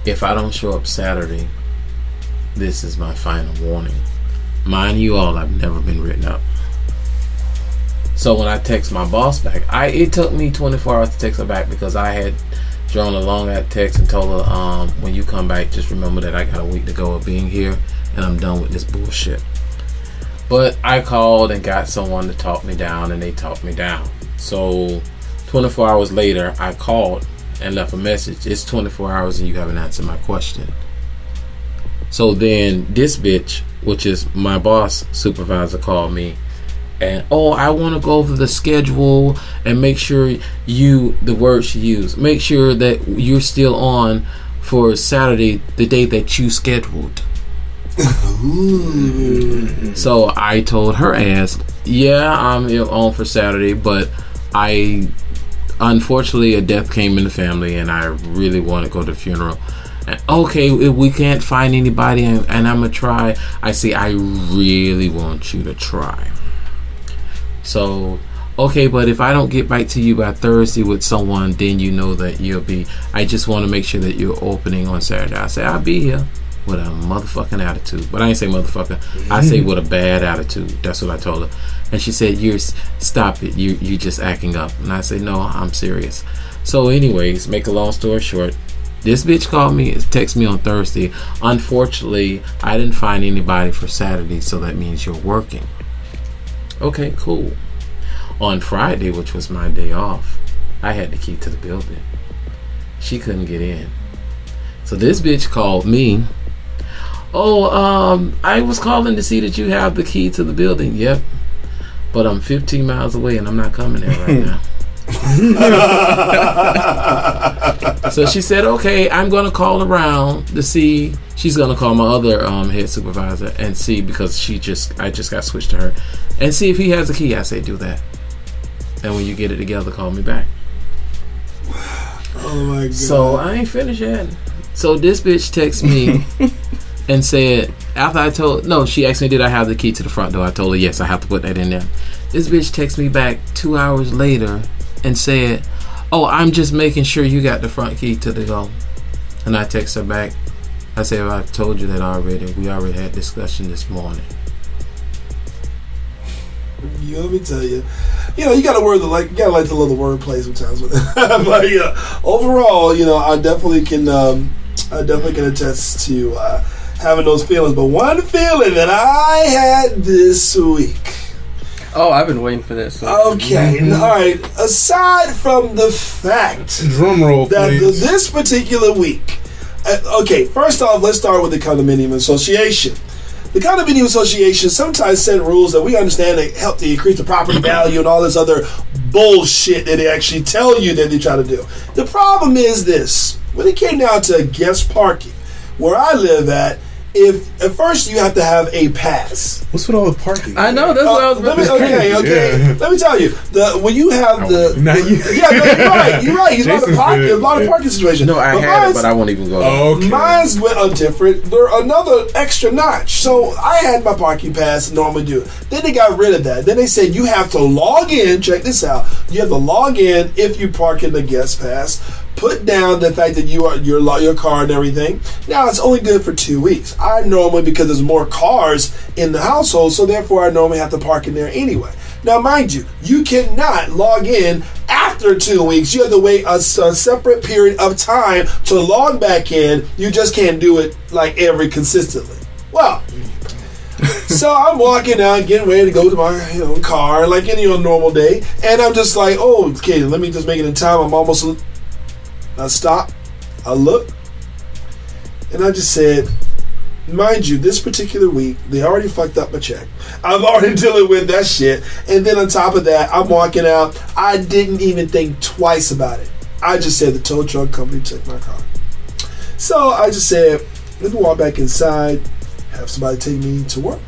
if I don't show up Saturday, this is my final warning. Mind you all, I've never been written up. So when I text my boss back, it took me 24 hours to text her back because I had drawn a long text and told her, when you come back, just remember that I got a week to go of being here and I'm done with this bullshit. But I called and got someone to talk me down, and they talked me down. So 24 hours later, I called and left a message. It's 24 hours and you haven't answered my question. So then this bitch, which is my boss supervisor, called me and, I want to go over the schedule and make sure the word she used, make sure that you're still on for Saturday, the day that you scheduled. So I told her ass, yeah, I'm on for Saturday, but unfortunately a death came in the family and I really want to go to the funeral. And, okay, if we can't find anybody and I'm gonna try, I say I really want you to try. So okay, but if I don't get back to you by Thursday with someone, then you know that I just want to make sure that you're opening on Saturday. I say I'll be here with a motherfucking attitude. But I ain't say motherfucker. I say with a bad attitude. That's what I told her. And she said, stop it. You're just acting up. And I say, no, I'm serious. So anyways, make a long story short, this bitch called me, texted me on Thursday. Unfortunately, I didn't find anybody for Saturday, so that means you're working. Okay, cool. On Friday, which was my day off, I had the key to the building. She couldn't get in. So this bitch called me. I was calling to see that you have the key to the building. Yep. But I'm 15 miles away and I'm not coming there right now. So she said, okay, I'm going to call around to see. She's going to call my other head supervisor and see, because I just got switched to her, and see if he has a key. I say, do that. And when you get it together, call me back. Oh my God. So I ain't finished yet. So this bitch texts me and said, she asked me, did I have the key to the front door? I told her, yes, I have to put that in there. This bitch texts me back 2 hours later and said, oh, I'm just making sure you got the front key to the door. And I text her back. I said, well, I told you that already. We already had discussion this morning. Let me tell you, you gotta like the little wordplay sometimes with it. But overall, I definitely can attest to having those feelings. But one feeling that I had this week. Oh, I've been waiting for this. Okay, all right. Aside from the fact, drum roll, that please. This particular week. Okay, first off, let's start with the Condominium Association. The Condominium Association sometimes set rules that we understand that help to increase the property value and all this other bullshit that they actually tell you that they try to do. The problem is this. When it came down to guest parking, where I live at first you have to have a pass. What's with all the parking? I know, that's what I was about to say. Okay. Yeah. Let me tell you, when you have you're right. You're a lot of parking situations. No, I had it, but I won't even go there. Okay. Mine's went another extra notch. So I had my parking pass, normally do. Then they got rid of that. Then they said you have to log in. Check this out. You have to log in if you park in the guest pass. Put down the fact that you are your car and everything. Now it's only good for 2 weeks. I normally, because there's more cars in the household, so therefore I normally have to park in there anyway. Now mind you, you cannot log in after 2 weeks. You have to wait a separate period of time to log back in. You just can't do it like consistently. Well, so I'm walking out, getting ready to go to my car like any normal day, and I'm just like, oh, okay, let me just make it in time. I'm almost. I stop, I look, and I just said, mind you, this particular week, they already fucked up my check. I'm already dealing with that shit. And then on top of that, I'm walking out. I didn't even think twice about it. I just said the tow truck company took my car. So I just said, let me walk back inside, have somebody take me to work.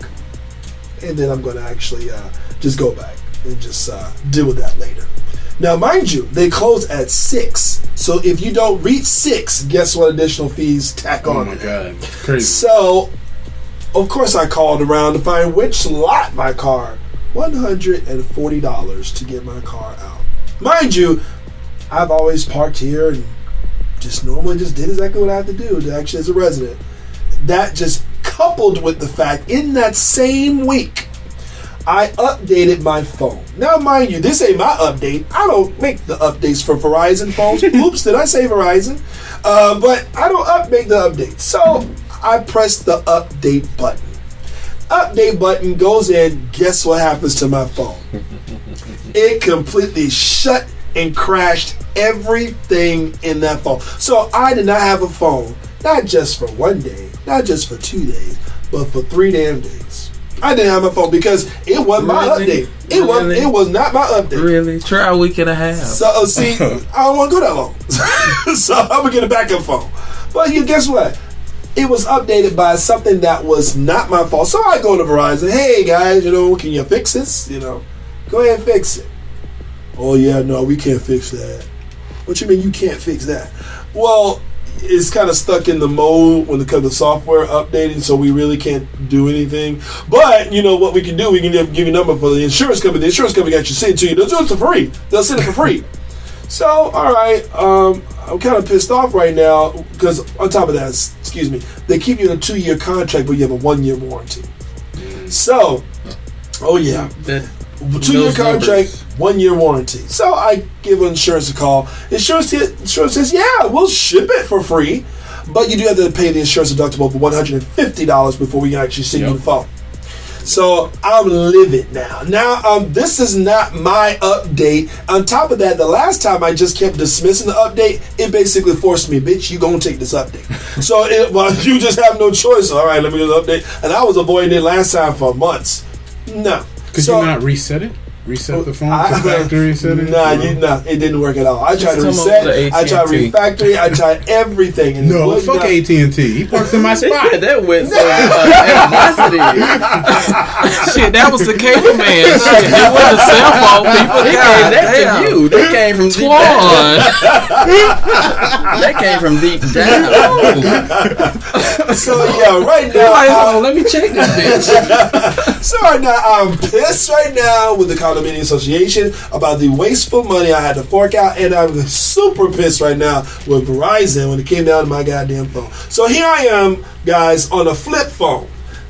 And then I'm going to actually just go back and just deal with that later. Now, mind you, they close at 6. So if you don't reach 6, guess what additional fees tack on? Oh my God, crazy. So, of course, I called around to find which lot my car. $140 to get my car out. Mind you, I've always parked here and just normally just did exactly what I have to do to actually as a resident. That just coupled with the fact in that same week, I updated my phone. Now, mind you, this ain't my update. I don't make the updates for Verizon phones. Oops, did I say Verizon? But I don't make the update. So I pressed the update button. Update button goes in. Guess what happens to my phone? It completely shut and crashed everything in that phone. So I did not have a phone, not just for 1 day, not just for 2 days, but for 3 damn days. I didn't have my phone because it wasn't my update. It was not my update. Really? Try a week and a half. So see, I don't want to go that long. So I'm gonna get a backup phone. But guess what? It was updated by something that was not my fault. So I go to Verizon. Hey guys, can you fix this? Go ahead and fix it. Oh yeah, no, we can't fix that. What you mean you can't fix that? Well, it's kind of stuck in the mode when it comes to software updating, so we really can't do anything. But what we can do, we can give you a number for the insurance company. The insurance company actually send it to you. They'll do it for free. They'll send it for free. So, all right, I'm kind of pissed off right now because on top of that, they keep you in a 2-year contract, but you have a 1-year warranty. So, oh yeah. 2-year contract, 1-year warranty. So I give insurance a call. Insurance says, yeah, we'll ship it for free, but you do have to pay the insurance deductible of $150 before we can actually send you the phone. So I'm livid now. Now, this is not my update. On top of that, the last time I just kept dismissing the update, it basically forced me, bitch, you gonna take this update. So you just have no choice. All right, let me just update. And I was avoiding it last time for months. No. Could you not reset it? Reset the phone to factory settings? It didn't work at all. I tried to reset. I tried refactory. I tried everything. And fuck AT&T. He parked in my spot. That went so animosity. Shit, that was the cable man. Shit, it wasn't cell phone people. They came that to you. They came from deep down. They came from deep down. So right now, let me check this bitch. So right now, I'm pissed right now with the Condominium Association about the wasteful money I had to fork out, and I'm super pissed right now with Verizon when it came down to my goddamn phone. So here I am, guys, on a flip phone.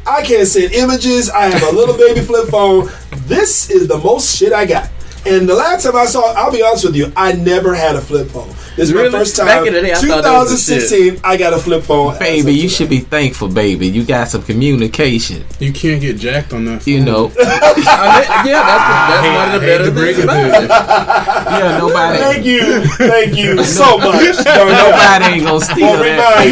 I can't send images. I have a little baby flip phone. This is the most shit I got. And the last time I saw it, I'll be honest with you, I never had a flip phone. This is my first time. Back in the day, I 2016, I got a flip phone. Baby, you should be thankful, baby. You got some communication. You can't get jacked on that phone. You know. That's one of the better things about it. Yeah, nobody. Thank you so much. Nobody ain't gonna steal that.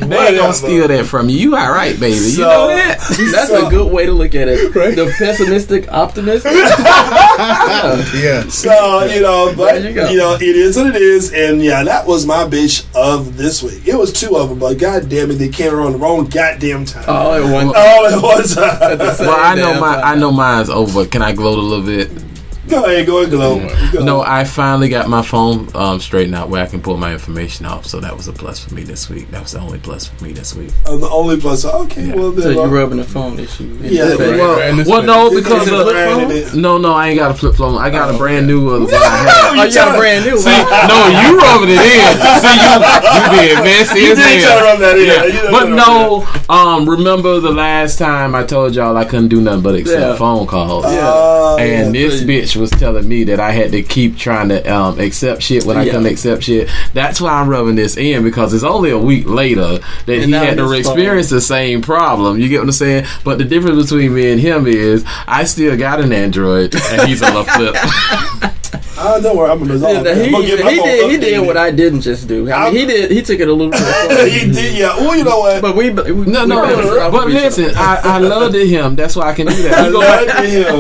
They ain't gonna steal that from you. You all right, baby. You know that? That's a good way to look at it. Right? The pessimistic optimist. Yeah. So, it is what it is. And that was my bitch of this week. It was two of them, but god damn it, they came around the wrong goddamn time. All at one time. Well, I know mine's over. Can I gloat a little bit? Go ahead, glow. No, I finally got my phone straightened out where I can pull my information off. So that was a plus for me this week. That was the only plus for me this week. The only plus. Okay, yeah. Well then. So you're rubbing the phone issue. No, because I ain't got a flip phone. I got a brand new one. You got a brand new one. See, no, you rubbing it in. See, you being messy. You did try to rub that in. Yeah. But no, remember the last time I told y'all I couldn't do nothing but accept phone calls. And this bitch was telling me that I had to keep trying to accept shit when I couldn't accept shit. That's why I'm rubbing this in, because it's only a week later that he had to experience the same problem. You get what I'm saying? But the difference between me and him is I still got an Android and he's on a flip. Don't worry, I'm gonna resolve it. He did what I didn't just do. I mean, he took it a little bit further. He did, yeah. Well, you know what? But but listen, I loved him. That's why I can do that.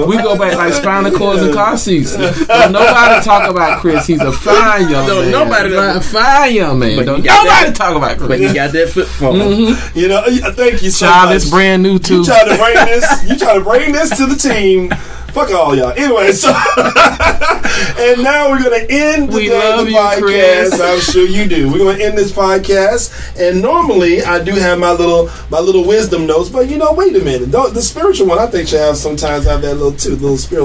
We go back like spinal cords and car seats. Don't nobody talk about Chris. He's a fine young man. Fine young man. Don't nobody talk about Chris. But he got that flip phone. Mm-hmm. Thank you so Child, much. it's brand new too. You try to bring this to the team. Fuck all y'all. Anyway, so and now we're gonna end the podcast. Chris. I'm sure you do. We're gonna end this podcast, and normally I do have my little wisdom notes, but wait a minute. The spiritual one, I think should have sometimes have that little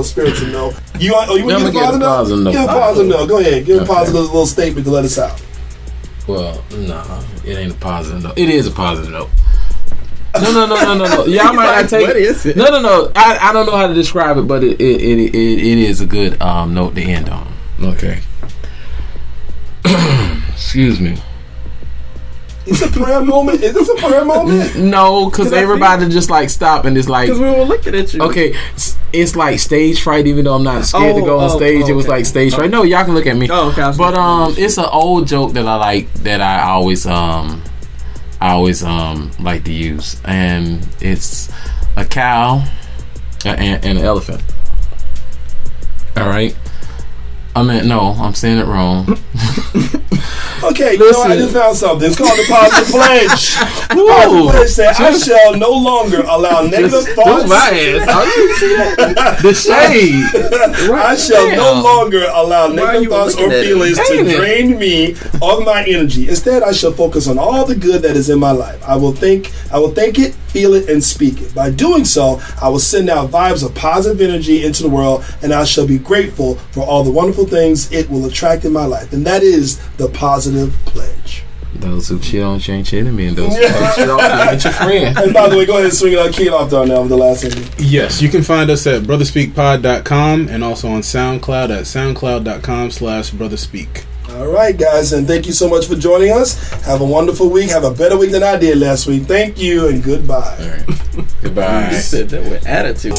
spiritual note. You want to give a positive note? Give a positive note. Go ahead. Give a positive little statement to let us out. Well, no, it ain't a positive note. It is a positive note. No. Y'all might not take what is it? No. I don't know how to describe it, but it is a good note to end on. Okay. Excuse me. It's a prayer moment. Is this a prayer moment? No, because everybody just like stop and it's like, because we were looking at you. Okay, it's like stage fright. Even though I'm not scared to go on stage, it was like stage fright. No, y'all can look at me. Oh, okay. But it's an old joke that I like, that I always like to use, and it's a cow and an elephant. All right. I'm saying it wrong. Okay, I just found something. It's called the positive pledge. The positive pledge said, I shall no longer allow negative thoughts. The shade. I shall no longer allow negative thoughts or feelings to drain me of my energy. Instead, I shall focus on all the good that is in my life. I will think it, feel it, and speak it. By doing so, I will send out vibes of positive energy into the world, and I shall be grateful for all the wonderful things it will attract in my life. And that is the positive pledge. Those who shit on you ain't shitting me, and those who shit off you ain't your friend. And by the way, go ahead and swing it out, key it off down now with the last thing. Yes, you can find us at brotherspeakpod.com and also on SoundCloud at soundcloud.com/brotherspeak. All right, guys, and thank you so much for joining us. Have a wonderful week. Have a better week than I did last week. Thank you, and goodbye. All right. Goodbye. You said that with attitude.